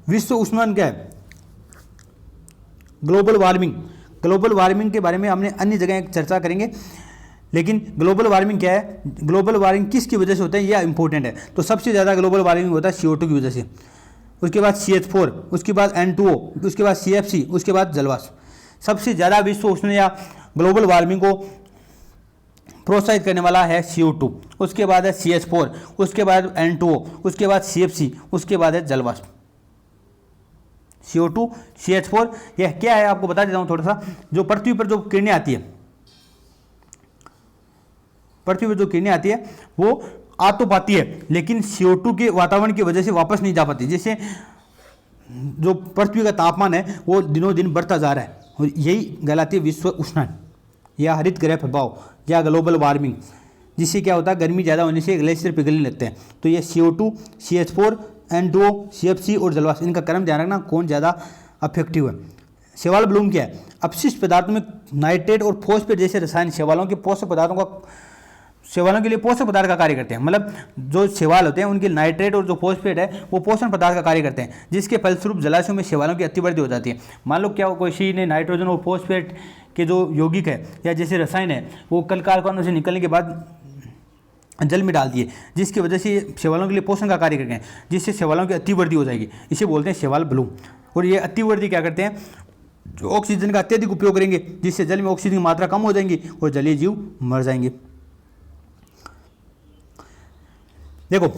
विश्व उष्णन क्या है, ग्लोबल वार्मिंग के बारे में हमने अन्य जगह चर्चा करेंगे, लेकिन ग्लोबल वार्मिंग क्या है, ग्लोबल वार्मिंग किसकी वजह से होता है, यह इंपॉर्टेंट है। तो सबसे ज़्यादा ग्लोबल वार्मिंग होता है CO2 की वजह से। उसके बाद CH4, उसके बाद N2O, उसके बाद CFC, उसके बाद जलवाष्प। सबसे ज़्यादा विश्व उष्णन या ग्लोबल वार्मिंग को प्रोत्साहित करने वाला है CO2, उसके बाद है CH4, उसके बाद N2O, उसके बाद CFC, उसके बाद है जलवाष्प। CO2, CH4 यह क्या है आपको बता देता हूँ थोड़ा सा। जो पृथ्वी पर जो किरणें आती है, पृथ्वी पर जो किरणें आती है वो आ तो पाती है, लेकिन CO2 के वातावरण की वजह से वापस नहीं जा पाती। जैसे जो पृथ्वी का तापमान है वो दिनों दिन बढ़ता जा रहा है, और यही कहलाती है विश्व उष्णन या हरित गृह प्रभाव या ग्लोबल वार्मिंग, जिससे क्या होता है गर्मी ज़्यादा होने से ग्लेशियर पिघलने लगते हैं। तो ये CO2, CH4, N2O, CFC और जलवाष्प, इनका क्रम ध्यान रखना कौन ज़्यादा अफेक्टिव है। शैवाल ब्लूम क्या है? अपशिष्ट पदार्थों में नाइट्रेट और फॉस्फेट जैसे रसायन शैवालों के पोषक पदार्थों का, शैवालों के लिए पोषक पदार्थ का कार्य करते हैं। मतलब जो शैवाल होते हैं उनके नाइट्रेट और जो फॉस्फेट है वो पोषण पदार्थ का कार्य करते हैं, जिसके फलस्वरूप जलाशयों में शैवालों की अतिवृद्धि हो जाती है। मान लो क्या किसी ने नाइट्रोजन और फॉस्फेट के जो यौगिक है या जैसे रसायन है वो कल कारखानों से निकलने के बाद जल में डाल दिए, जिसकी वजह से शैवालों के लिए पोषण का कार्य करते हैं, जिससे शैवालों की अतिवृद्धि हो जाएगी। इसे बोलते हैं शैवाल ब्लूम। और ये अतिवृद्धि क्या करते हैं? जो ऑक्सीजन का अत्यधिक उपयोग करेंगे, जिससे जल में ऑक्सीजन की मात्रा कम हो जाएंगी और जलीय जीव मर जाएंगे। देखो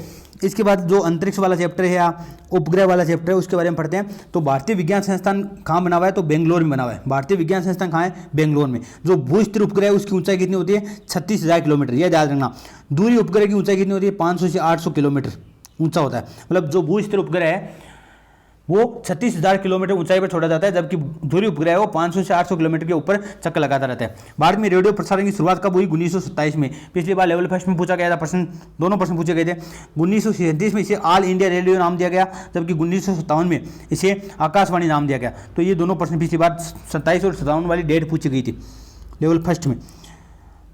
इसके बाद जो अंतरिक्ष वाला चैप्टर है या उपग्रह वाला चैप्टर है उसके बारे में पढ़ते हैं। तो भारतीय विज्ञान संस्थान कहाँ बना हुआ है? तो बेंगलोर में बना हुआ है। भारतीय विज्ञान संस्थान कहाँ है? बेंगलोर में। जो भूस्तर उपग्रह है उसकी ऊंचाई कितनी होती है? 36,000 किलोमीटर, यह याद रखना। दूरी उपग्रह की ऊंचाई कितनी होती है? 500 से 800 किलोमीटर ऊंचा होता है। मतलब जो भूस्तर उपग्रह है वो 36,000 किलोमीटर ऊंचाई पर छोड़ा जाता है, जबकि दूरी उपग्रह है वो 500 से 800 किलोमीटर के ऊपर चक्कर लगाता रहता है। भारत में रेडियो प्रसारण की शुरुआत कब हुई? 1927 में। पिछली बार लेवल फर्स्ट में पूछा गया था प्रश्न, दोनों प्रश्न पूछे गए थे। 1937 में इसे ऑल इंडिया रेडियो नाम दिया गया, जबकि 1957 में इसे आकाशवाणी नाम दिया गया। तो ये दोनों प्रश्न पिछली बार 27 और 57 वाली डेट पूछी गई थी लेवल फर्स्ट में।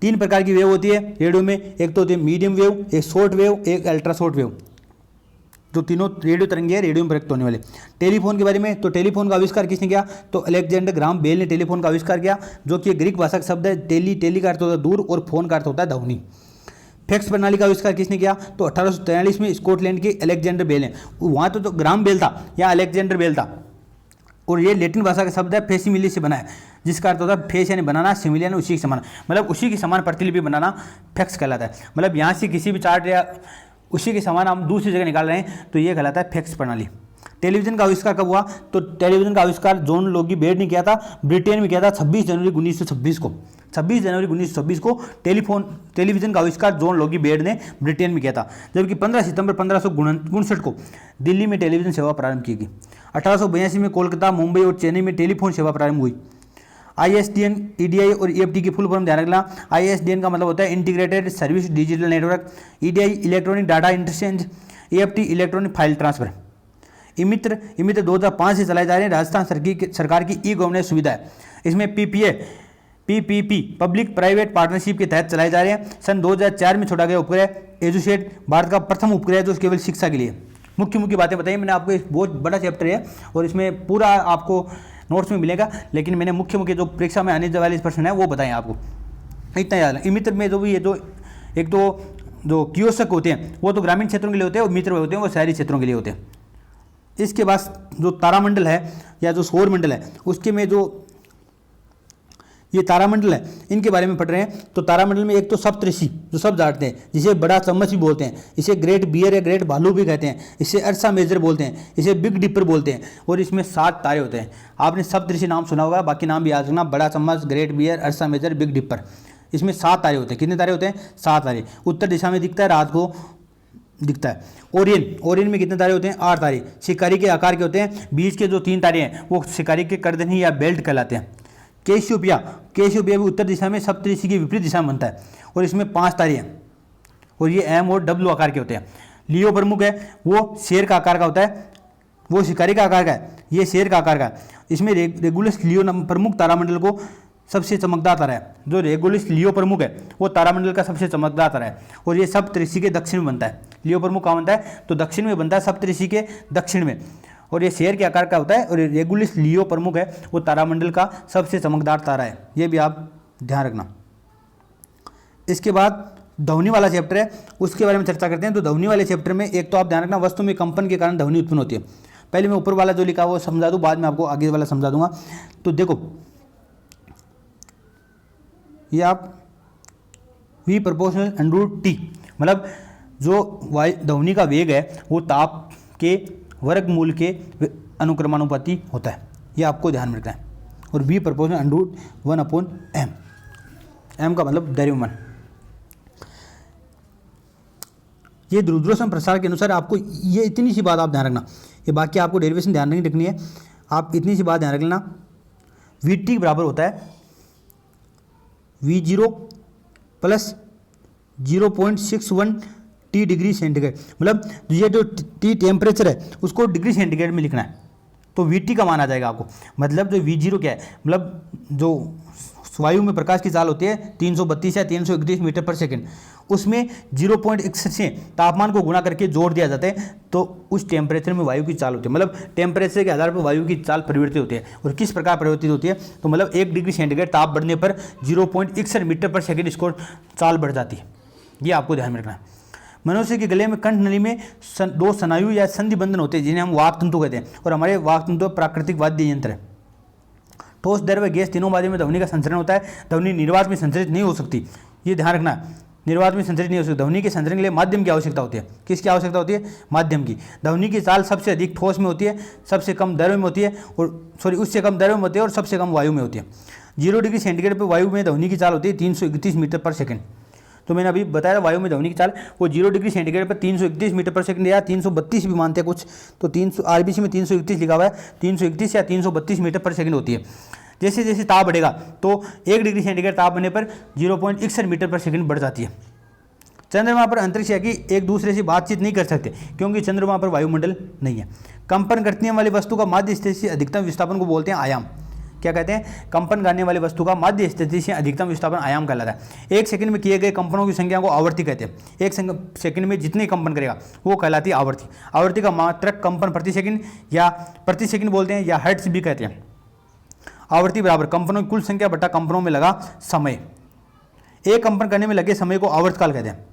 3 प्रकार की वेव होती है रेडियो में, एक तो होती है मीडियम वेव, एक शॉर्ट वेव, एक अल्ट्रा शॉर्ट वेव। जो तीनों रेडियो तरंगे हैं रेडियो में प्रयुक्त होने वाले। टेलीफोन के बारे में, तो टेलीफोन का आविष्कार किसने किया? तो अलेक्जेंडर ग्राहम बेल ने टेलीफोन का आविष्कार किया, जो कि ग्रीक भाषा का शब्द है। टेली का अर्थ होता है दूर और फोन का अर्थ होता है ध्वनि। फैक्स प्रणाली का आविष्कार किसने किया? तो 1843 में स्कॉटलैंड के अलेक्जेंडर बेल ने। वहाँ तो ग्राहम बेल था या अलेक्जेंडर बेल था, और ये लैटिन भाषा का शब्द है फेसिमिली से बना है, जिसका अर्थ होता है फेस यानी बनाना, सिमिली यानी उसी के समान, मतलब उसी के समान प्रतिलिपि बनाना फैक्स कहलाता है। मतलब यहाँ से किसी भी चार्ट या उसी के समान हम दूसरी जगह निकाल रहे हैं तो ये कहलाता है फैक्स प्रणाली। टेलीविजन का आविष्कार कब हुआ? तो टेलीविजन का आविष्कार जॉन लोगी बेड ने किया था, ब्रिटेन में किया था 26 जनवरी 1926 को। 26 जनवरी 1926 को टेलीविजन का आविष्कार जॉन लोगी बेड ने ब्रिटेन में किया था, जबकि 15 सितंबर 1559 को दिल्ली में टेलीविजन सेवा प्रारंभ की गई। 1882 में कोलकाता, मुंबई और चेन्नई में टेलीफोन सेवा प्रारंभ हुई। ISDN, EDI और EFT की फुल फॉर्म ध्यान रखना। ISDN का मतलब होता है integrated service digital network, EDI electronic data interchange, EFT electronic file transfer. EMitra 2005 से चलाए जा रहे हैं, राजस्थान सरकार की ई गवर्नेंस सुविधा है। इसमें PPP पब्लिक प्राइवेट पार्टनरशिप के तहत चलाए जा रहे हैं। सन 2004 में छोड़ा गया उपग्रह एजुसेट भारत का प्रथम उपग्रह है जो केवल शिक्षा के लिए। मुख्य बातें बताई मैंने आपको। एक बहुत बड़ा चैप्टर है और इसमें पूरा आपको नोट्स में मिलेगा, लेकिन मैंने मुख्य जो परीक्षा में आने वाले प्रश्न है वो बताएं आपको, इतना याद है। मित्र में जो भी ये जो एक तो जो कियोस्क होते हैं वो तो ग्रामीण क्षेत्रों के लिए होते हैं, और मित्र होते हैं वो शहरी क्षेत्रों के लिए होते हैं। इसके बाद जो तारामंडल है या जो सौर मंडल है उसके में जो ये तारामंडल है इनके बारे में पढ़ रहे हैं। तो तारामंडल में एक तो सप्तऋषि जो सब जानते हैं, जिसे बड़ा चम्मच भी बोलते हैं, इसे ग्रेट बियर या ग्रेट भालू भी कहते हैं, इसे अर्सा मेजर बोलते हैं, इसे बिग डिपर बोलते हैं, और इसमें 7 तारे होते हैं। आपने सप्तऋषि नाम सुना होगा, बाकी नाम भी याद रखना, बड़ा चम्मच, Great Bear, Ursa Major, Big Dipper. इसमें 7 तारे होते हैं। कितने तारे होते हैं? 7 तारे। उत्तर दिशा में दिखता है, रात को दिखता है। ओरियन में कितने तारे होते हैं? 8 तारे। शिकारी के आकार के होते हैं। बीच के जो 3 तारे हैं वो शिकारी के करदनी या बेल्ट कहलाते हैं। कैसियोपिया भी उत्तर दिशा में सप्तऋषि की विपरीत दिशा में बनता है, और इसमें 5 तारे हैं, और ये M और W आकार के होते हैं। लियो प्रमुख है, वो शेर का आकार का होता है, वो शिकारी का आकार का है, ये शेर का आकार का है। इसमें रेगुलस लियो प्रमुख तारामंडल को सबसे चमकदार तारा है। जो रेगुलस लियो प्रमुख है वो तारामंडल का सबसे चमकदार तारा है, और ये सप्तऋषि के दक्षिण में बनता है। लियो प्रमुख कहाँ बनता है? तो दक्षिण में बनता है, सप्तऋषि के दक्षिण में, और ये शेर के आकार का होता है। और रेगुलस लियो प्रमुख है वो तारामंडल का सबसे चमकदार तारा है, ये भी आप ध्यान रखना। इसके बाद ध्वनि वाला चैप्टर है, उसके बारे में चर्चा करते हैं। तो ध्वनि वाले चैप्टर में एक तो आप ध्यान रखना, वस्तु में कंपन के कारण ध्वनि उत्पन्न होती है। पहले मैं ऊपर वाला जो लिखा वो समझा दूँ, बाद में आपको आगे वाला समझा दूंगा। तो देखो ये आप V प्रोपोर्शनल अंडर टी, मतलब जो ध्वनि का वेग है वो ताप के वर्गमूल के अनुक्रमानुपाती होता है, ये आपको ध्यान में रखना है। और V proportional under 1/m, m का मतलब द्रव्यमान। ये दूरदर्शन प्रसार के अनुसार आपको ये इतनी सी बात आप ध्यान रखना, ये बाकी आपको डेरिवेशन ध्यान नहीं रखनी है, आप इतनी सी बात ध्यान रख लेना। Vt बराबर होता है V0 plus 0.61 T degree centigrade, मतलब ये जो T टेम्परेचर है उसको डिग्री सेंटीग्रेड में लिखना है, तो Vt का मान आ जाएगा आपको। मतलब जो V0 क्या है, मतलब जो वायु में प्रकाश की चाल होती है 332 या 331 मीटर पर सेकंड, उसमें 0.61 से तापमान को गुणा करके जोड़ दिया जाता है, तो उस टेम्परेचर में वायु की चाल होती है। मतलब टेम्परेचर के आधार पर वायु की चाल परिवर्तित होती है। और किस प्रकार परिवर्तित होती है, तो मतलब 1 डिग्री सेंटीग्रेड ताप बढ़ने पर 0.61 मीटर पर सेकंड इसको चाल बढ़ जाती है, ये आपको ध्यान में रखना है। मनुष्य के गले में कंठ नली में दो स्नायु या संधि बंधन होते हैं जिन्हें हम वाक तंतु कहते हैं, और हमारे वाक तंतु प्राकृतिक वाद्य यंत्र है। ठोस, द्रव्य, गैस तीनों माध्यम में ध्वनि का संचरण होता है। ध्वनि निर्वात में संचरित नहीं हो सकती, ये ध्यान रखना, निर्वात में संचरित नहीं हो सकती। ध्वनि के संचरण के लिए माध्यम की आवश्यकता होती है। किसकी आवश्यकता होती है, माध्यम की। ध्वनि की चाल सबसे अधिक ठोस में होती है, सबसे कम द्रव्य में होती है, और उससे कम द्रव्य में होती है, और सबसे कम वायु में होती है। 0 डिग्री सेंटीग्रेड पर वायु में ध्वनि की चाल होती है 331 मीटर पर सेकंड। तो मैंने अभी बताया वायु में ध्वनि की चाल वो 0 डिग्री सेंटीग्रेड पर 331 मीटर पर सेकंड या 332 भी मानते हैं कुछ, तो 300 आरबीसी में 331 लिखा हुआ है, 331 या 332 मीटर पर सेकंड होती है। जैसे जैसे ताप बढ़ेगा तो 1 डिग्री सेंटीग्रेड ताप बनने पर 0.61 मीटर पर सेकंड बढ़ जाती है। चंद्रमा पर अंतरिक्ष यात्री एक दूसरे से बातचीत नहीं कर सकते क्योंकि चंद्रमा पर वायुमंडल नहीं है। कंपन करने वाली वस्तु का माध्य स्थिति से अधिकतम विस्थापन को बोलते हैं आयाम। क्या कहते हैं, कंपन करने वाली वस्तु का माध्य स्थिति से अधिकतम विस्थापन आयाम कहलाता है। 1 सेकंड में किए गए कंपनों की संख्या को आवर्ती कहते हैं। 1 सेकंड में जितने कंपन करेगा वो कहलाती है आवर्ती। आवर्ती का मात्रक कंपन प्रति सेकंड या प्रति सेकंड बोलते हैं, या हर्ट्ज भी कहते हैं। आवर्ती बराबर कंपनों की कुल संख्या बटा कंपनों में लगा समय। एक कंपन करने में लगे समय को आवर्तकाल कहते हैं।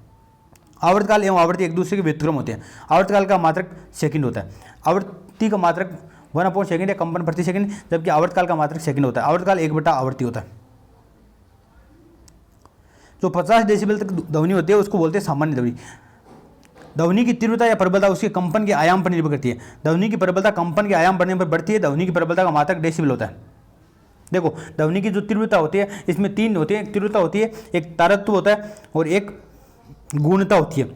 आवर्तकाल एवं आवर्ती एक दूसरे के व्युत्क्रम होते हैं। आवर्तकाल का मात्रक सेकंड होता है। आवर्ती का मात्रक 1/सेकंड या कंपन प्रति सेकंड, जबकि आवर्तकाल का मात्रक सेकंड होता है। आवर्तकाल 1/आवर्ती होता है। जो 50 डेसिबल तक ध्वनि होती है उसको बोलते हैं सामान्य ध्वनि। ध्वनि की तीव्रता या प्रबलता उसके कंपन के आयाम पर निर्भर करती है। ध्वनि की प्रबलता कंपन के आयाम बढ़ने पर बढ़ती है। ध्वनि की प्रबलता का मात्रक डेसिबल होता है। देखो ध्वनि की जो तीव्रता होती है इसमें 3 होती है। एक तीव्रता होती है, एक तारत्व होता है, और एक गुणता होती है।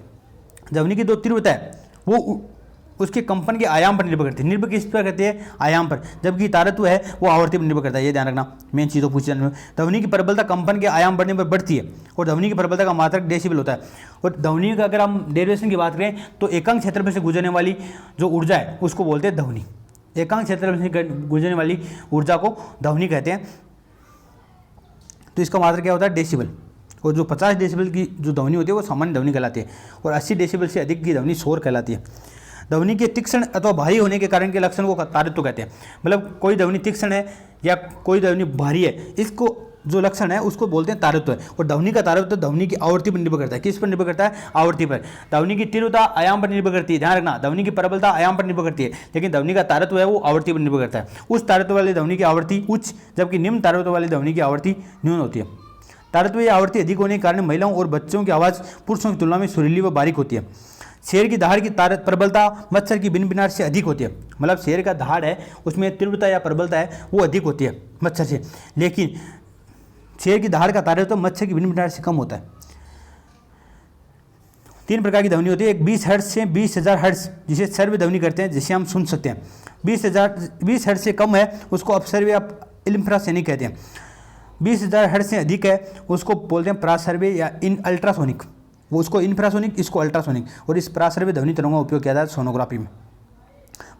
ध्वनि की जो तीव्रता है वो उसके कंपन के आयाम पर निर्भर करती है। निर्भर किस पर करती है, आयाम पर, जबकि तारत्व है वो आवर्ती पर निर्भर करता है। ये ध्यान रखना, मेन चीज़ों पूछी जाने में। ध्वनि की प्रबलता कंपन के आयाम बढ़ने पर बढ़ती है, और ध्वनि की प्रबलता का मात्रक डेसिबल होता है। और ध्वनि का अगर हम डेरिवेशन की बात करें तो एकांक क्षेत्रफल से गुजरने वाली जो ऊर्जा है उसको बोलते हैं ध्वनि। एकांक क्षेत्रफल से गुजरने वाली ऊर्जा को ध्वनि कहते हैं। तो इसका मात्रक क्या होता है, डेसिबल। और जो 50 डेसिबल की जो ध्वनि होती है वो सामान्य ध्वनि कहलाती है, और 80 डेसिबल से अधिक की ध्वनि शोर कहलाती है। ध्वनि के तीक्ष्ण अथवा भारी होने के कारण के लक्षण को तारत्व कहते हैं। मतलब कोई ध्वनि तीक्ष्ण है या कोई ध्वनि भारी है, इसको जो लक्षण है उसको बोलते हैं तारत्व है। और ध्वनि का तारत्व ध्वनि की आवृत्ति पर निर्भर करता है। किस पर निर्भर करता है, आवृत्ति पर। ध्वनि की तीव्रता आयाम पर निर्भर करती है, ध्यान रखना। ध्वनि की प्रबलता आयाम पर निर्भर करती है, लेकिन ध्वनि का तारत्व है वो आवृत्ति पर निर्भर करता है। उच्च तारत्व वाली ध्वनि की आवृत्ति उच्च, जबकि निम्न तारत्व वाली ध्वनि की आवृत्ति न्यून होती है। तारत्व या आवृत्ति अधिक होने के कारण महिलाओं और बच्चों की आवाज़ पुरुषों की तुलना में सुरीली व बारीक होती है। शेर की दहाड़ की प्रबलता मच्छर की बिनबिनार से अधिक होती है। मतलब शेर का दहाड़ है उसमें तीव्रता या प्रबलता है वो अधिक होती है मच्छर से, लेकिन शेर की दहाड़ का तारत्व मच्छर की बिनबिनार से कम होता है। 3 प्रकार की ध्वनि होती है। एक 20 हर्ट्ज से 20,000 हर्ट्ज जिसे सर्व ध्वनि करते हैं, जिसे हम सुन सकते हैं। 20 हर्ट्ज से कम है उसको अपसर्व्य या इंफ्रासोनिक कहते हैं। 20,000 हर्ट्ज से अधिक है उसको बोलते हैं प्रासर्व्य या अल्ट्रासोनिक। वो उसको इंफ्रासोनिक, इसको अल्ट्रासोनिक। और इस प्रासर्व्य ध्वनि तरंगों का उपयोग किया जाता है सोनोग्राफी में।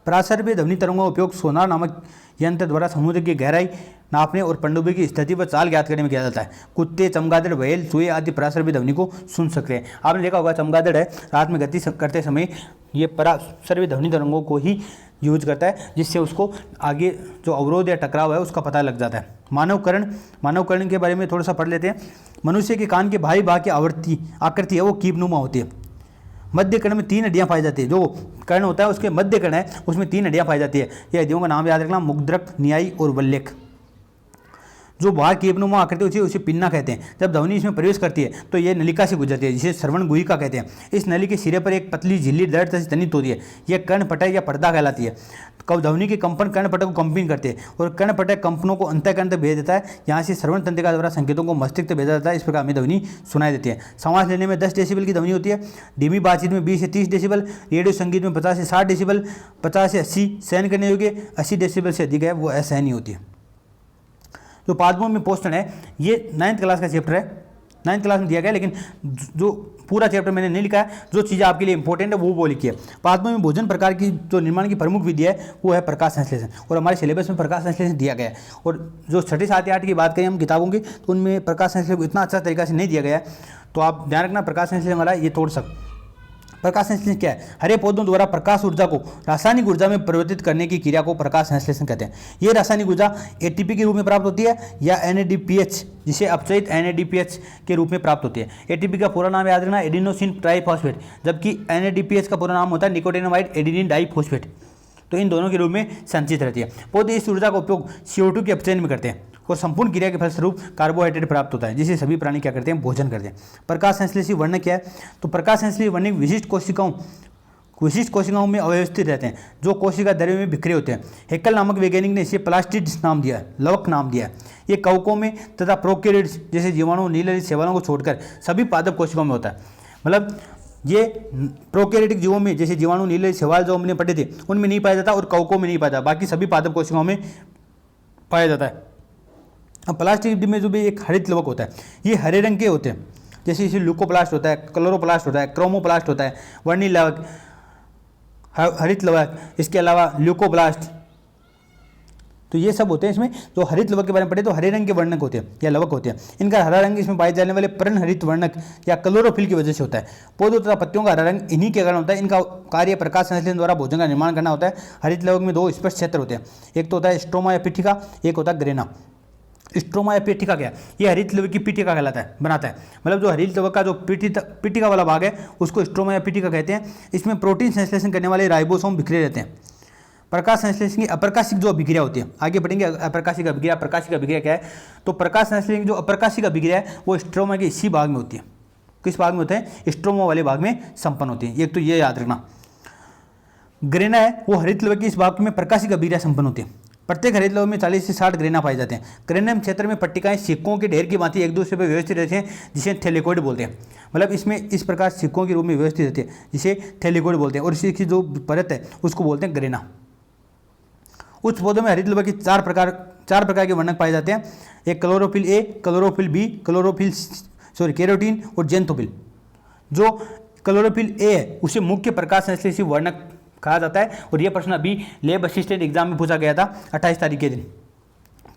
प्रासर्व्य ध्वनि तरंगों का उपयोग सोनार नामक यंत्र द्वारा समुद्र की गहराई नापने और पनडुब्बी की स्थिति व चाल ज्ञात करने में किया जाता है। कुत्ते, चमगादड़, व्हेल, चूहे आदि प्रासर्व्य ध्वनि को सुन सकते हैं। आपने देखा होगा चमगादड़ है रात में गति करते समय ये प्रासर्व्य ध्वनि तरंगों को ही यूज करता है, जिससे उसको आगे जो अवरोध या टकराव है उसका पता लग जाता है। मानवकर्ण के बारे में थोड़ा सा पढ़ लेते हैं। मनुष्य के कान के बाहरी भाग की आकृति है वो कीपनुमा होती है। मध्य कर्ण में 3 हड्डियां पाई जाती है। जो कर्ण होता है उसके मध्य कर्ण है उसमें 3 हड्डियां पाई जाती है। ये हड्डियों का नाम याद रखना, मुद्रक, न्यायी और वल्लेख। जो बाहर केपनुमा आकृति होती है उसे पिन्ना कहते हैं। जब ध्वनि इसमें प्रवेश करती है तो ये नलिका से गुजरती है, जिसे श्रवण गुहिका कहते हैं। इस नली के सिरे पर एक पतली झिल्ली दर्द से तनित होती है, यह कर्णपटल या पर्दा कहलाती है। ध्वनि के कंपन कर्णपटल को कंपित करते हैं और कर्णपटल कंपनों को अंतःकरण तक भेज देता है। यहाँ से श्रवण तंत्रिका द्वारा संकेतों को मस्तिष्क तक भेजा जाता है। इस प्रकार हमें ध्वनि सुनाई देती है। सांस लेने में 10 डेसिबल की ध्वनि होती है। धीमी बातचीत में 20 से 30 डेसिबल, रेडियो संगीत में 50 से 60 डेसिबल, 50 से 80 सहन करने योग्य, 80 डेसिबल से अधिक है वो असहनीय होती है। जो पादपों में पोषण है ये 9th क्लास का चैप्टर है, 9th क्लास में दिया गया, लेकिन जो पूरा चैप्टर मैंने नहीं लिखा है। जो चीज़ें आपके लिए इंपॉर्टेंट है वो लिखी है। पादपों में भोजन प्रकार की जो निर्माण की प्रमुख विधि है वो है प्रकाश संश्लेषण, और हमारे सिलेबस में प्रकाश संश्लेषण दिया गया है। और जो 6ठी 7वीं 8वीं की बात करें हम किताबों की, तो उनमें प्रकाश संश्लेषण को इतना अच्छा तरीका से नहीं दिया गया है। तो आप ध्यान रखना, प्रकाश संश्लेषण वाला ये तोड़ सकते। प्रकाश संश्लेषण क्या है? हरे पौधों द्वारा प्रकाश ऊर्जा को रासायनिक ऊर्जा में परिवर्तित करने की क्रिया को प्रकाश संश्लेषण कहते हैं। ये रासायनिक ऊर्जा एटीपी के रूप में प्राप्त होती है या एनएडीपीएच, जिसे अपचयित एनएडीपीएच के रूप में प्राप्त होती है। एटीपी का पूरा नाम याद रखना, एडिनोसिन ट्राइफॉस्फेट, जबकि एनएडीपीएच का पूरा नाम होता है निकोटिनामाइड एडिनिन डाइफॉस्फेट। तो इन दोनों के रूप में संचित रहती है। पौधे इस ऊर्जा का उपयोग CO2 के अपचयन में करते हैं और संपूर्ण क्रिया के फलस्वरूप कार्बोहाइड्रेट प्राप्त होता है, जिसे सभी प्राणी क्या करते हैं? भोजन करते हैं। प्रकाश संश्लेषी वर्णक क्या है? तो प्रकाश संश्लेषी वर्णक विशिष्ट कोशिकाओं में अव्यवस्थित रहते हैं, जो कोशिका द्रव्य में बिखरे होते हैं। हेक्कल नामक वैज्ञानिक ने इसे प्लास्टिड्स नाम दिया है, लवक नाम दिया है। ये कवकों में तथा प्रोकैरियोट्स जैसे जीवाणु, नीलरहित शैवालों को छोड़कर सभी पादप कोशिकाओं में होता है। मतलब ये प्रोकैरियोटिक जीवों में जैसे जीवाणु, नीलरहित शैवाल जो हमने पढ़े थे उनमें नहीं पाया जाता और कवकों में नहीं पाया जाता, बाकी सभी पादप कोशिकाओं में पाया जाता है। अब प्लास्टिक में जो भी एक हरित लवक होता है, ये हरे रंग के होते हैं, जैसे इसे ल्यूकोप्लास्ट होता है, क्लोरोप्लास्ट होता है, क्रोमोप्लास्ट होता है, वर्णिल लवक, हरित लवक, इसके अलावा ल्यूकोप्लास्ट। तो ये सब होते हैं इसमें। जो हरित लवक के बारे में पढ़े तो हरे रंग के वर्णक होते हैं या लवक होते हैं। इनका हरा रंग इसमें पाए जाने वाले पर्णहरित वर्णक या क्लोरोफिल की वजह से होता है। पौधों तथा पत्तियों का हरा रंग इन्हीं के कारण होता है। इनका कार्य प्रकाश संश्लेषण द्वारा भोजन का निर्माण करना होता है। हरित लवक में 2 स्पष्ट क्षेत्र होते हैं, एक तो होता है स्ट्रोमा या पीठिका, एक होता है ग्रेना। स्ट्रोमा या पीठिका क्या? ये हरित लवक की पीठिका कहलाता है, बनाता है। मतलब जो हरित लवक का जो पीठिका वाला भाग है उसको स्ट्रोमा या पीठिका कहते हैं। इसमें प्रोटीन संश्लेषण करने वाले राइबोसोम बिखरे रहते हैं। प्रकाश संश्लेषण की अप्रकाशिक जो अभिक्रिया होती है, आगे बढ़ेंगे। अप्रकाशिक अभिक्रिया, प्रकाशिक अभिक्रिया क्या है? तो प्रकाश संश्लेषण की जो अप्रकाशिक अभिक्रिया है वो स्ट्रोमा के इसी भाग में होती है। किस भाग में होते हैं? स्ट्रोमा वाले भाग में संपन्न होती है। एक तो ये याद रखना। ग्रेना है वो हरित लवक की इस भाग में प्रकाशिक अभिक्रिया संपन्न होती है। प्रत्येक हरित लवक में 40 से 60 ग्रेना पाए जाते हैं। ग्रेनम क्षेत्र में पट्टिकाएं सिक्कों के ढेर की भांति एक दूसरे पर व्यवस्थित रहते हैं, जिसे थैलेकोइड बोलते हैं। मतलब इसमें इस प्रकार सिक्कों के रूप में व्यवस्थित रहते हैं, जिसे थैलेकोइड बोलते हैं, और इसी की जो परत है उसको बोलते हैं ग्रेना। उच्च पौधों में हरित लवक के चार प्रकार के वर्णक पाए जाते हैं। एक chlorophyll A, chlorophyll B, carotene और जेंथोफिल। जो क्लोरोफिल ए है उसे मुख्य प्रकाश संश्लेषी वर्णक कहा जाता है, और यह प्रश्न अभी लैब असिस्टेंट एग्जाम में पूछा गया था 28 तारीख के दिन।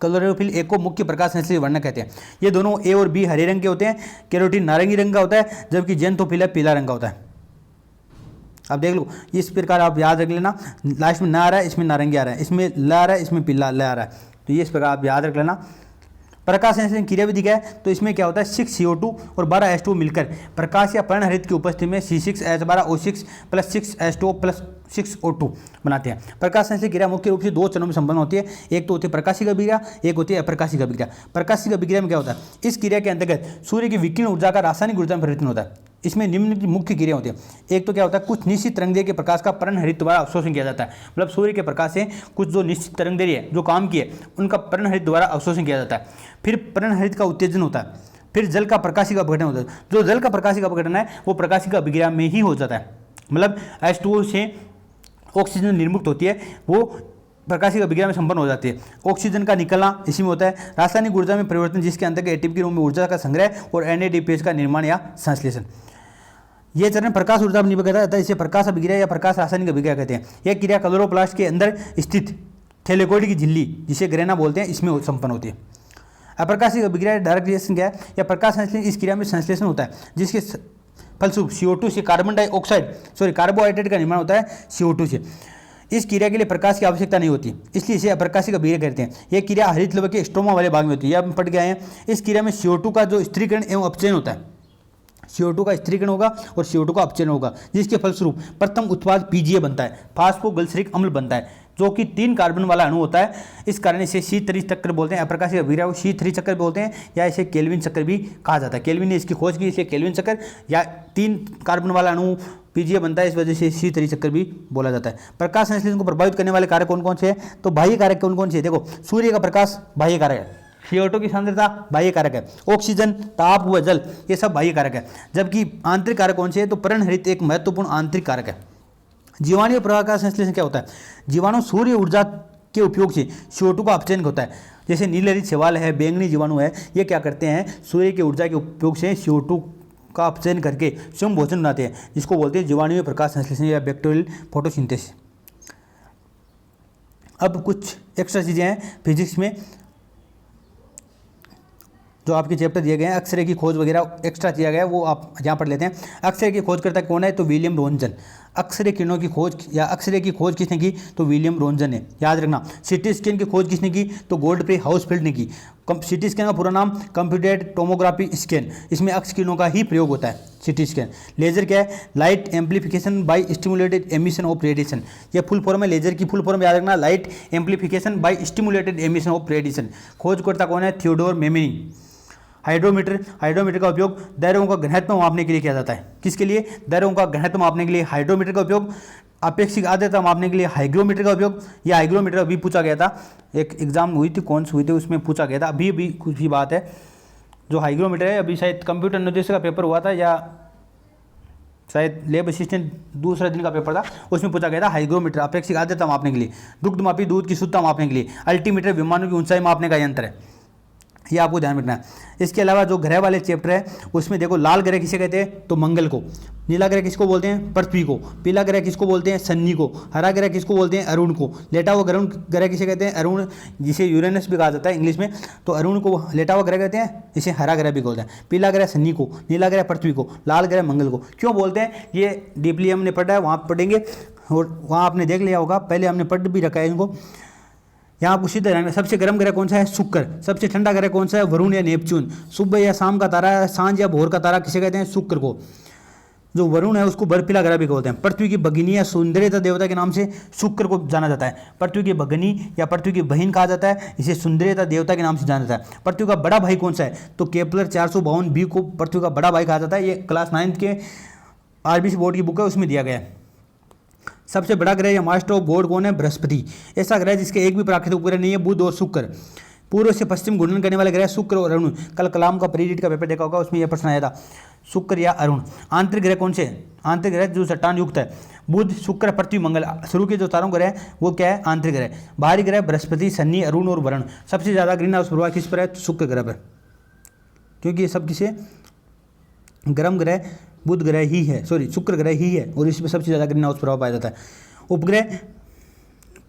क्लोरोफिल ए को मुख्य प्रकाश संश्लेषी वर्णक कहते हैं। ये दोनों ए और बी हरे रंग के होते हैं, कैरोटीन नारंगी रंग का होता है, जबकि जेंथोफिल पीला रंग का होता है। अब देख लो, इस प्रकार आप याद रख लेना। लास्ट में ना आ रहा है, इसमें नारंगी आ रहा है, इसमें ला आ रहा है, इसमें पीला ला आ रहा है। तो ये इस प्रकार आप याद रख लेना। प्रकाश संश्लेषण क्रिया विधि क्या है? तो इसमें क्या होता है? 6 CO2 और 12 H2 मिलकर प्रकाश या पर्णहरित की उपस्थिति में C6H12O6 plus 6H2O plus 6O2 बनाते हैं। प्रकाश संश्लेषण क्रिया मुख्य रूप से 2 चरणों में संपन्न होती है। एक तो होती है प्रकाशिक अभिक्रिया, एक होती है अप्रकाशिक अभिक्रिया। प्रकाशिक अभिक्रिया में क्या होता है? इस क्रिया के अंतर्गत सूर्य की विकिरण ऊर्जा का रासायनिक ऊर्जा में परिवर्तन होता है। इसमें निम्न मुख्य क्रिया होती है। एक तो क्या होता है? कुछ निश्चित तरंगदैर्घ्य के प्रकाश का पर्णहरित द्वारा अवशोषण किया जाता है। मतलब सूर्य के प्रकाश से कुछ जो निश्चित तरंगदैर्घ्य है जो काम किए उनका पर्णहरित द्वारा अवशोषण किया जाता है। फिर पर्णहरित का उत्तेजन होता है। फिर जल का प्रकाशिक अपघटन होता है। जो जल का प्रकाशिक अपघटन है वो प्रकाशिक अभिक्रिया में ही हो जाता है। मतलब H2O से ऑक्सीजन निर्मुक्त होती है, वो प्रकाशिक अभिक्रिया में संपन्न हो जाती है। ऑक्सीजन का निकलना इसी में होता है। रासायनिक ऊर्जा में परिवर्तन, जिसके अंतर्गत एटीपी के रूप में ऊर्जा का संग्रह और NADPH का निर्माण या संश्लेषण। यह चरण प्रकाश ऊर्जा पर निर्भर करता है, इसे प्रकाश अभिक्रिया या प्रकाश रासायनिक अभिक्रिया कहते हैं। यह क्रिया क्लोरोप्लास्ट के अंदर स्थित थैलेकोइड की झिल्ली, जिसे ग्रेना बोलते हैं, इसमें संपन्न होती है। अप्रकाशिक अभिक्रिया डायरेक्ट रिएक्शन क्या है? या प्रकाश संश्लेषण, इस क्रिया में संश्लेषण होता है, जिसके फलस्वरूप CO2 से कार्बोहाइड्रेट का निर्माण होता है CO2 से। इस क्रिया के लिए प्रकाश की आवश्यकता नहीं होती, इसलिए इसे अप्रकाशिक अभिक्रिया कहते हैं। यह क्रिया हरित लवक के स्ट्रोमा वाले भाग में होती है। यह हम पढ़ के आए हैं। इस क्रिया में CO2 का जो स्थिरीकरण एवं अपचयन होता है, CO2 का स्थिरीकरण होगा और CO2 का अपचयन होगा, जिसके फलस्वरूप प्रथम उत्पाद PGA बनता है, फास्फोग्लिसरिक अम्ल बनता है, जो कि 3 कार्बन वाला अणु होता है। इस कारण इसे शीतरी चक्र बोलते हैं, अप्रकाशीय अभिक्रिया को शीतरी चक्र बोलते हैं, या इसे केल्विन चक्र भी कहा जाता है। केल्विन ने इसकी खोज की, इसलिए केल्विन चक्र, या 3 कार्बन वाला अणु PGA बनता है, इस वजह से शीतरी चक्र भी बोला जाता है। प्रकाश संश्लेषण को प्रभावित करने वाले कारक कौन कौन से हैं? तो बाह्य कारक कौन कौन से हैं? देखो, सूर्य का प्रकाश बाह्य कारक है, CO2 की सांद्रता बाह्य कारक है, ऑक्सीजन, ताप व जल ये सब बाह्य कारक है। जबकि आंतरिक कारक कौन से हैं? तो पर्णहरित एक महत्वपूर्ण आंतरिक कारक है। जीवाणु प्रकाश संश्लेषण क्या होता है? जीवाणु सूर्य ऊर्जा के उपयोग से CO2 का अपचयन होता है। जैसे नीलहरित शैवाल है, बैंगनी जीवाणु है, ये क्या करते हैं? सूर्य की ऊर्जा के उपयोग से CO2 का अपचयन करके स्वयं भोजन बनाते हैं, जिसको बोलते हैं जीवाणु प्रकाश संश्लेषण या बैक्टीरियल फोटोसिंथेसिस। अब कुछ एक्स्ट्रा चीज़ें हैं फिजिक्स में जो आपके चैप्टर दिए गए हैं, एक्सरे की खोज वगैरह एक्स्ट्रा दिया गया है, वो आप यहाँ पढ़ लेते हैं। एक्सरे की खोजकर्ता कौन है? तो विलियम रोन्जन। एक्सरे किरणों की खोज या एक्सरे की खोज किसने की? तो विलियम रोन्जन ने, याद रखना। सिटी स्कैन की खोज किसने की? तो गोल्डफ्रे हाउसफील्ड ने की। सिटी स्कैन का पूरा नाम कंप्यूटेड टोमोग्राफी स्कैन, इसमें एक्स किरणों का ही प्रयोग होता है सिटी स्कैन। लेजर क्या है? Light amplification by stimulated emission of radiation, ये फुल फॉर्म है। लेजर की फुल फॉर्म याद रखना, light amplification by stimulated emission of radiation. खोजकर्ता कौन है? थियोडोर मेमेनी। हाइड्रोमीटर का उपयोग द्रव्यों का घनत्व मापने के लिए किया जाता है। किसके लिए? द्रव्यों का घनत्व मापने के लिए हाइड्रोमीटर का उपयोग। अपेक्षिक आर्द्रता मापने के लिए हाइग्रोमीटर का उपयोग। यह हाइग्रोमीटर अभी पूछा गया था, एक एग्जाम हुई थी, कौन सी हुई थी, उसमें पूछा गया था। अभी कुछ ही बात है, जो हाइग्रोमीटर है अभी शायद कंप्यूटर नोटिस का पेपर हुआ था, या शायद लैब असिस्टेंट दूसरा दिन का पेपर था, उसमें पूछा गया था हाइग्रोमीटर अपेक्षिक आर्द्रता मापने के लिए। दुग्धमापी दूध की शुद्धता मापने के लिए। अल्टीमीटर विमानों की ऊंचाई मापने का यंत्र है, ये आपको ध्यान रखना है। इसके अलावा जो ग्रह वाले चैप्टर है उसमें देखो, लाल ग्रह किसे कहते हैं? तो मंगल को। नीला ग्रह किसको बोलते हैं? पृथ्वी को। पीला ग्रह किसको बोलते हैं? शनि को। हरा ग्रह किसको बोलते हैं? अरुण को। लेटा हुआ ग्रह किसे कहते हैं? अरुण, जिसे यूरेनस भी कहा जाता है इंग्लिश में, तो अरुण को लेटा हुआ ग्रह कहते हैं, इसे हरा ग्रह भी बोलते हैं। पीला ग्रह शनि को, नीला ग्रह पृथ्वी को, लाल ग्रह मंगल को। क्यों बोलते हैं? ये डीपली हमने पढ़ा है, वहाँ पढ़ेंगे और वहाँ आपने देख लिया होगा, पहले हमने पढ़ भी रखा है इनको। यहाँ आपको सीधे ध्यान में, सबसे गर्म ग्रह कौन सा है? शुक्र। सबसे ठंडा ग्रह कौन सा है? वरुण या नेपच्यून। सुबह या शाम का तारा है, सांझ या भोर का तारा किसे कहते हैं? शुक्र को। जो वरुण है उसको बर्फीला ग्रह भी बोलते हैं। पृथ्वी की भगिनी या सुंदरता देवता के नाम से शुक्र को जाना जाता है। पृथ्वी की भगिनी या पृथ्वी की बहन कहा जाता है, इसे सुंदरता देवता के नाम से जाना जाता है। पृथ्वी का बड़ा भाई कौन सा है? तो केपलर 452b को पृथ्वी का बड़ा भाई कहा जाता है। ये क्लास 9 के RBC बोर्ड की बुक है, उसमें दिया गया है। सबसे बड़ा ग्रह या मास्टर ऑफ गॉड कौन है? बृहस्पति। ऐसा ग्रह जिसके एक भी प्राकृतिक उपग्रह नहीं है, बुध और शुक्र। पूर्व से पश्चिम घूर्णन करने वाले ग्रह शुक्र और अरुण। कल कलाम का प्री रीड का पेपर देखा होगा, उसमें यह प्रश्न आया था, शुक्र या अरुण। आंतरिक ग्रह कौन से? आंतरिक ग्रह जो चट्टान युक्त है, बुध, शुक्र, पृथ्वी, मंगल। शुरू के जो चारों ग्रह वो क्या है? आंतरिक ग्रह। बाहरी ग्रह बृहस्पति, शनि, अरुण और वरुण। सबसे ज़्यादा ग्रीन हाउस प्रभाव किस पर है? शुक्र ग्रह पर, क्योंकि ये सब किसे गर्म ग्रह बुध ग्रह ही है, सॉरी शुक्र ग्रह ही है, और इसमें सबसे ज़्यादा ग्रीन हाउस प्रभाव पाया जाता है। उपग्रह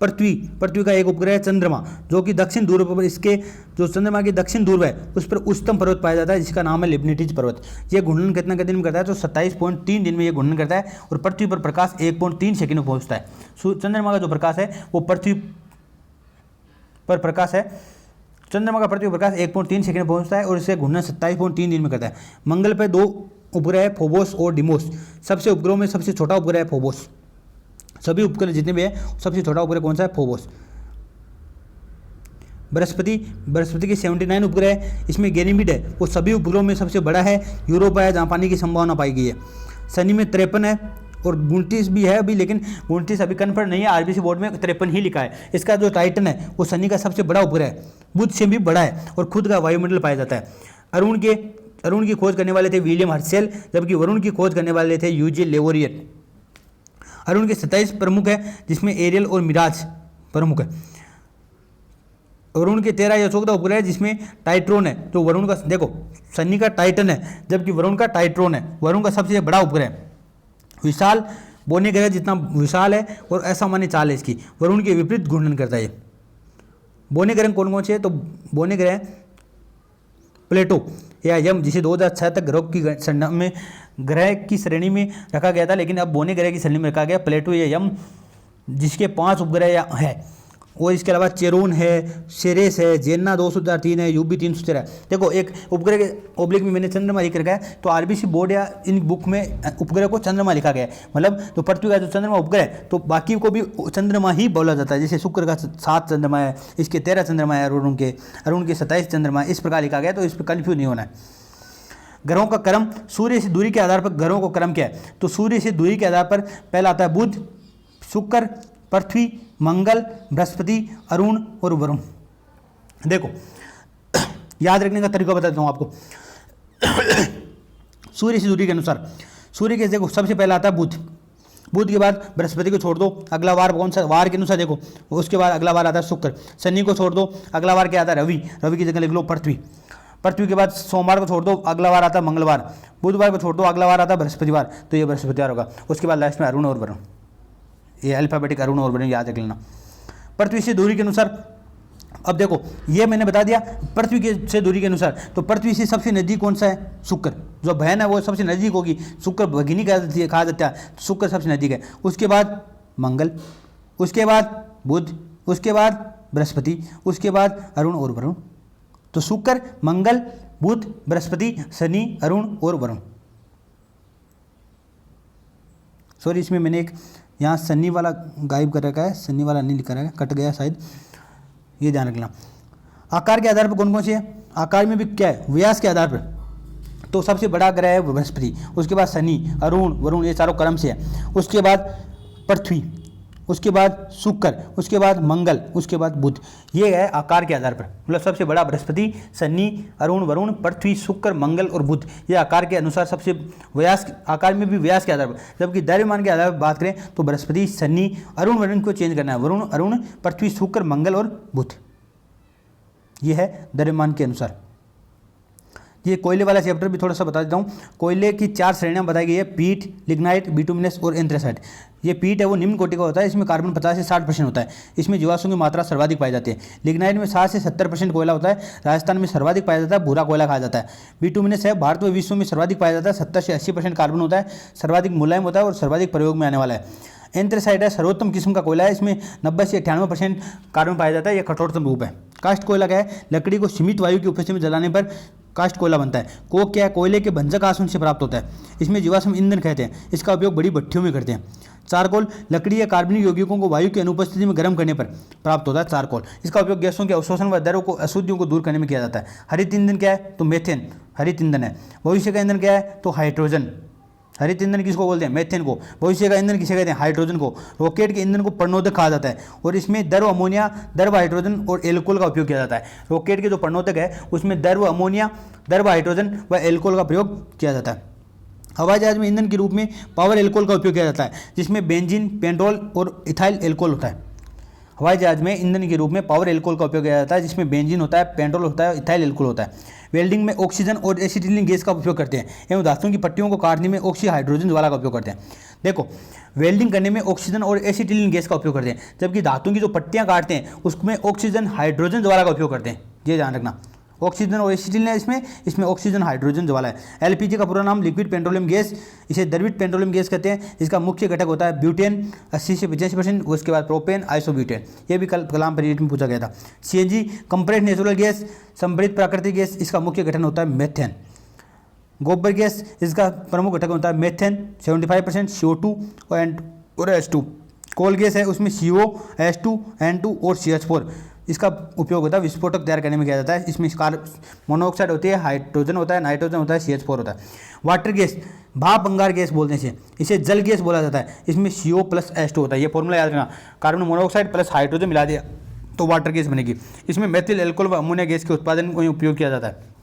पृथ्वी का एक उपग्रह चंद्रमा, जो कि दक्षिण ध्रुव पर, इसके जो चंद्रमा की दक्षिण ध्रुव है उस पर उच्चतम पर्वत पाया जाता है, जिसका नाम है लिब्निटीज पर्वत। ये घूर्णन कितना दिन में करता है? तो 27.3 दिन में ये घूर्णन करता है, और पृथ्वी पर प्रकाश 1.3 सेकंड में पहुंचता है। चंद्रमा का जो प्रकाश है वो पृथ्वी पर प्रकाश है, चंद्रमा का पृथ्वी पर प्रकाश 1.3 सेकंड में पहुंचता है, और इसे घूर्णन 27.3 दिन में करता है। मंगल पर 2 उपग्रह है, फोबोस और डिमोस। सबसे उपग्रहों में सबसे छोटा उपग्रह है फोबोस। सभी उपग्रह जितने भी है सबसे छोटा उपग्रह कौन सा है? फोबोस। बृहस्पति के 79 उपग्रह है, इसमें गैनीमीड है, वो सभी उपग्रहों में सबसे बड़ा है। यूरोपा है जहाँ पानी की संभावना पाई गई है। शनि में 53 है, और 29 भी है अभी, लेकिन 29 अभी कन्फर्म नहीं है, RBC बोर्ड में 53 ही लिखा है। इसका जो टाइटन है वो शनि का सबसे बड़ा उपग्रह है, बुध से भी बड़ा है, और खुद का वायुमंडल पाया जाता है। अरुण की खोज करने वाले थे विलियम हर्शेल, जबकि वरुण की खोज करने वाले थे यूजे लेवोरियर। अरुण के 27 प्रमुख है, जिसमें एरियल और मिराज प्रमुख है। वरुण के 13 या 14 उपग्रह है, जिसमें टाइट्रोन है, तो वरुण का देखो शनि का टाइटन है, जबकि वरुण का टाइट्रोन है। वरुण का सबसे बड़ा उपग्रह है। विशाल बोने ग्रह जितना विशाल है और असामान्य चाल है इसकी, वरुण के विपरीत घूर्णन करता है। बोने ग्रह कौन कौन से है? तो बोने ग्रह प्लेटो या यम, जिसे 2006 तक ग्रह की श्रेणी में रखा गया था, लेकिन अब बोने ग्रह की श्रेणी में रखा गया। प्लेटो या यम, जिसके 5 उपग्रह है, और इसके अलावा चेरोन है, सेरेस है, जेन्ना 203 है, यूबी 313 है। देखो एक उपग्रह के ओब्लिक में मैंने चंद्रमा लिख रखा है, तो आरबीसी बोर्ड या इन बुक में उपग्रह को चंद्रमा लिखा गया है। मतलब जो पृथ्वी का जो चंद्रमा उपग्रह है तो बाकी को भी चंद्रमा ही बोला जाता है। जैसे शुक्र का 7 चंद्रमा है, इसके 13 चंद्रमा है, अरुण के 27 चंद्रमा है, इस प्रकार लिखा गया। तो इस पर कन्फ्यूज नहीं होना है। ग्रहों का क्रम, सूर्य से दूरी के आधार पर ग्रहों का क्रम क्या है? तो सूर्य से दूरी के आधार पर पहला आता है बुध, शुक्र, पृथ्वी, मंगल, बृहस्पति, अरुण और वरुण। देखो याद रखने का तरीका बताता हूँ आपको। सूर्य से दूरी के अनुसार, सूर्य के देखो सबसे पहला आता है बुध, बुध के बाद बृहस्पति को छोड़ दो, अगला वार कौन सा, वार के अनुसार देखो, उसके बाद अगला वार आता है शुक्र, शनि को छोड़ दो, अगला वार क्या आता है रवि, रवि की जगह लिख लो पृथ्वी, पृथ्वी के बाद सोमवार को छोड़ दो, अगला वार आता है मंगलवार, बुधवार को छोड़ दो, अगला वार आता है बृहस्पतिवार, तो ये बृहस्पतिवार होगा। उसके बाद लास्ट में अरुण और वरुण, ये अल्फाबेटिक अरुण और वरुण याद रख लेना। पृथ्वी से दूरी के अनुसार, अब देखो ये मैंने बता दिया पृथ्वी के से दूरी के अनुसार, तो पृथ्वी से सबसे नजदीक कौन सा है? शुक्र, जो बहन है वो सबसे नजदीक होगी, शुक्र भगिनी कहा जाता है, तो शुक्र सबसे नजदीक है। उसके बाद मंगल, उसके बाद बुध, उसके बाद बृहस्पति, उसके बाद अरुण और वरुण। तो शुक्र, मंगल, बुध, बृहस्पति, शनि, अरुण और वरुण। सॉरी इसमें मैंने एक यहाँ शनि वाला गायब कर रखा है, शनि वाला नहीं लिखा रखा है, कट गया शायद, ये ध्यान रखना। आकार के आधार पर कौन कौन सी है? आकार में भी क्या है? व्यास के आधार पर, तो सबसे बड़ा ग्रह है बृहस्पति, उसके बाद शनि, अरुण, वरुण, ये चारों क्रम से है। उसके बाद पृथ्वी, उसके बाद शुक्र, उसके बाद मंगल, उसके बाद बुध। ये है आकार के आधार पर, मतलब सबसे बड़ा बृहस्पति, शनि, अरुण, वरुण, पृथ्वी, शुक्र, मंगल और बुध। ये आकार के अनुसार सबसे व्यास, आकार में भी व्यास के आधार पर। जबकि द्रव्यमान के आधार पर बात करें तो बृहस्पति, शनि, अरुण, वरुण को चेंज करना है, वरुण, अरुण, पृथ्वी, शुक्र, मंगल और बुध। ये है द्रव्यमान के अनुसार। ये कोयले वाला चैप्टर भी थोड़ा सा बता देता हूँ। कोयले की 4 श्रेणियां बताई गई है, पीट, लिग्नाइट, बिटुमिनस और एंथ्रेसाइट। ये पीट है वो निम्न कोटि का होता है, इसमें कार्बन 50 से 60% होता है, इसमें जीवाश्मों की मात्रा सर्वाधिक पाई जाती है। लिग्नाइट में 60 से 70% कोयला होता है, राजस्थान में सर्वाधिक पाया जाता है, भूरा कोयला कहा जाता है। बिटुमिनस है भारत व विश्व में सर्वाधिक पाया जाता है, 70 से 80% कार्बन होता है, सर्वाधिक मुलायम होता है और सर्वाधिक प्रयोग में आने वाला है। एंथ्रेसाइट है सर्वोत्तम किस्म का कोयला है, इसमें 90 से 98% कार्बन पाया जाता है, यह कठोरतम रूप है। कास्ट कोयला क्या है? लकड़ी को सीमित वायु की उपस्थिति में जलाने पर कास्ट कोयला बनता है। कोक क्या है? कोयले के भंजक आसवन से प्राप्त होता है, इसमें जीवाश्म ईंधन कहते हैं, इसका उपयोग बड़ी भट्टियों में करते हैं। चारकोल लकड़ी या कार्बनिक यौगिकों को वायु की अनुपस्थिति में गर्म करने पर प्राप्त होता है चारकोल, इसका उपयोग गैसों के अवशोषण व दरों को अशुद्धियों को दूर करने में किया जाता है। हरित ईंधन क्या है? तो मेथेन हरित ईंधन है। भविष्य का ईंधन क्या है? तो हाइड्रोजन। हरित ईंधन किसको बोलते हैं? मेथेन को। भविष्य का ईंधन किसे कहते हैं? हाइड्रोजन को। रॉकेट के ईंधन को प्रणोदक कहा जाता है और इसमें द्रव अमोनिया, द्रव हाइड्रोजन और एल्कोहल का उपयोग किया जाता है। रॉकेट के जो प्रणोदक है उसमें द्रव अमोनिया, द्रव हाइड्रोजन व एल्कोहल का प्रयोग किया जाता है। हवाई जहाज में ईंधन के रूप में पावर एल्कोहल का उपयोग किया जाता है, जिसमें बेंजीन, पेट्रोल और इथाइल एल्कोहल होता है। हवाई जहाज में ईंधन के रूप में पावर एल्कोहल का उपयोग किया जाता है, जिसमें बेंजीन होता है, पेट्रोल होता है, इथाइल एल्कोहल होता है। वेल्डिंग में ऑक्सीजन और एसिटिलीन गैस का उपयोग करते हैं एवं धातुओं की पट्टियों को काटने में ऑक्सी हाइड्रोजन ज्वाला का उपयोग करते हैं। देखो वेल्डिंग करने में ऑक्सीजन और एसिटिलीन गैस का उपयोग करते हैं, जबकि धातुओं की जो पट्टियाँ काटते हैं उसमें ऑक्सीजन हाइड्रोजन ज्वाला का उपयोग करते हैं। ये ध्यान रखना, ऑक्सीजन और एसिटिलीन है इसमें ऑक्सीजन हाइड्रोजन ज्वाला है। एलपीजी का पूरा नाम लिक्विड पेट्रोलियम गैस, इसे द्रवित पेट्रोलियम गैस कहते हैं। इसका मुख्य घटक होता है ब्यूटेन 80 से 85%, उसके बाद प्रोपेन, आइसोब्यूटेन। ये भी कल कलाम परीक्षा में पूछा गया था। सीएनजी कंप्रेस्ड नेचुरल गैस, संभरित प्राकृतिक गैस, इसका मुख्य गठन होता है मेथेन। गोबर गैस, इसका प्रमुख घटक होता है मेथेन 75%, CO2 और H2। कोल गैस है उसमें CO, H2, N2 और CH4, इसका उपयोग होता है विस्फोटक तैयार करने में किया जाता है। इसमें मोनोऑक्साइड होती है, हाइड्रोजन होता है, नाइट्रोजन होता है, CH4 होता है। वाटर गैस, भाप अंगार गैस बोलते हैं इसे जल गैस बोला जाता है, इसमें CO प्लस H2 होता है। ये फॉर्मूला याद रखना, कार्बन मोनोऑक्साइड प्लस हाइड्रोजन मिला दिया तो वाटर गैस बनेगी। इसमें मेथिल एल्कोहल व अमोनिया गैस के उत्पादन में उपयोग किया जाता है।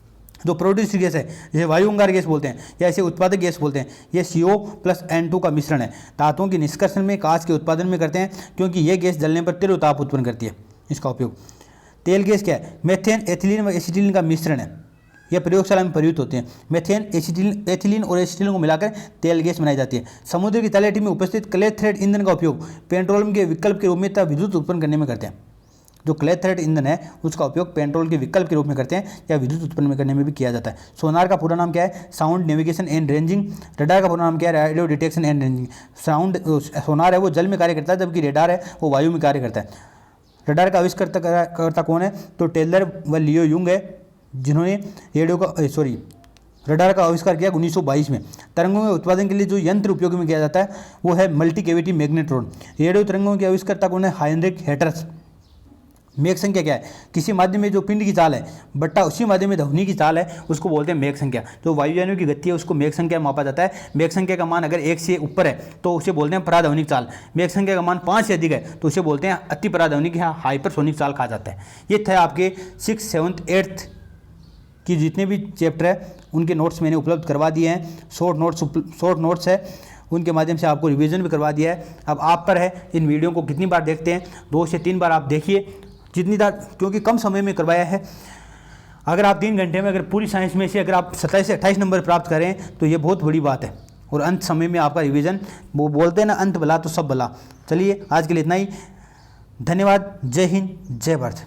जो प्रोड्यूस्ड गैस है जिसे वायु अंगार गैस बोलते हैं या इसे उत्पादक गैस बोलते हैं, ये CO प्लस N2 का मिश्रण है। धातुओं की निष्कर्षण में, कांच के उत्पादन में करते हैं, क्योंकि ये गैस जलने पर तीव्र ताप उत्पन्न करती है। इसका उपयोग तेल गैस क्या है? मेथेन, एथिलीन व एसिटिलीन का मिश्रण है। यह प्रयोगशाला में प्रयुक्त होते हैं। मेथेन, एथिलीन और एसिटिलीन को मिलाकर तेल गैस बनाई जाती है। समुद्र की तलहटी में उपस्थित क्लेथ थ्रेड ईंधन का उपयोग पेट्रोलियम के विकल्प के रूप में तथा विद्युत उत्पन्न करने में करते हैं। जो क्लेथ थ्रेड ईंधन है उसका उपयोग पेट्रोल के विकल्प के रूप में करते हैं या विद्युत उत्पन्न करने में भी किया जाता है। सोनार का पूरा नाम क्या है? Sound navigation and ranging. Radar का पूरा नाम क्या है? Radio detection and ranging. Sonar है वो जल में कार्य करता है, जबकि रेडार है वो वायु में कार्य करता है। रडार का आविष्कर्ता कौन है? तो टेलर व लियो यूंग है, जिन्होंने रडार का आविष्कार किया 1922 में। तरंगों के उत्पादन के लिए जो यंत्र उपयोग में किया जाता है वो है मल्टी कैविटी मैग्नेट्रोन। रेडियो तरंगों के आविष्कर्ता कौन है? Heinrich haters. मेघ संख्या क्या है? किसी माध्यम में जो पिंड की चाल है बट्टा उसी माध्यम में ध्वनि की चाल है उसको बोलते हैं मेघ संख्या। जो वायुयानों की गति है उसको मेघ संख्या मापा जाता है। मेघ संख्या का मान अगर 1 से ऊपर है तो उसे बोलते हैं पराध्वनिक चाल। मेघ संख्या का मान 5 से अधिक है तो उसे बोलते हैं अति पराध्वनिक या हाइपरसोनिक चाल कहा जाता है। ये थे आपके 6th 7th 8th की जितने भी चैप्टर है उनके नोट्स मैंने उपलब्ध करवा दिए हैं। शॉर्ट नोट्स है, उनके माध्यम से आपको रिवीजन भी करवा दिया है। अब आप पर है इन वीडियो को कितनी बार देखते हैं, 2 से 3 बार आप देखिए, जितनी बार, क्योंकि कम समय में करवाया है। अगर आप 3 घंटे में अगर पूरी साइंस में से अगर आप 27 से 28 नंबर प्राप्त करें तो ये बहुत बड़ी बात है। और अंत समय में आपका रिवीजन, वो बोलते हैं ना अंत भला तो सब भला। चलिए आज के लिए इतना ही। धन्यवाद। जय हिंद, जय भारत।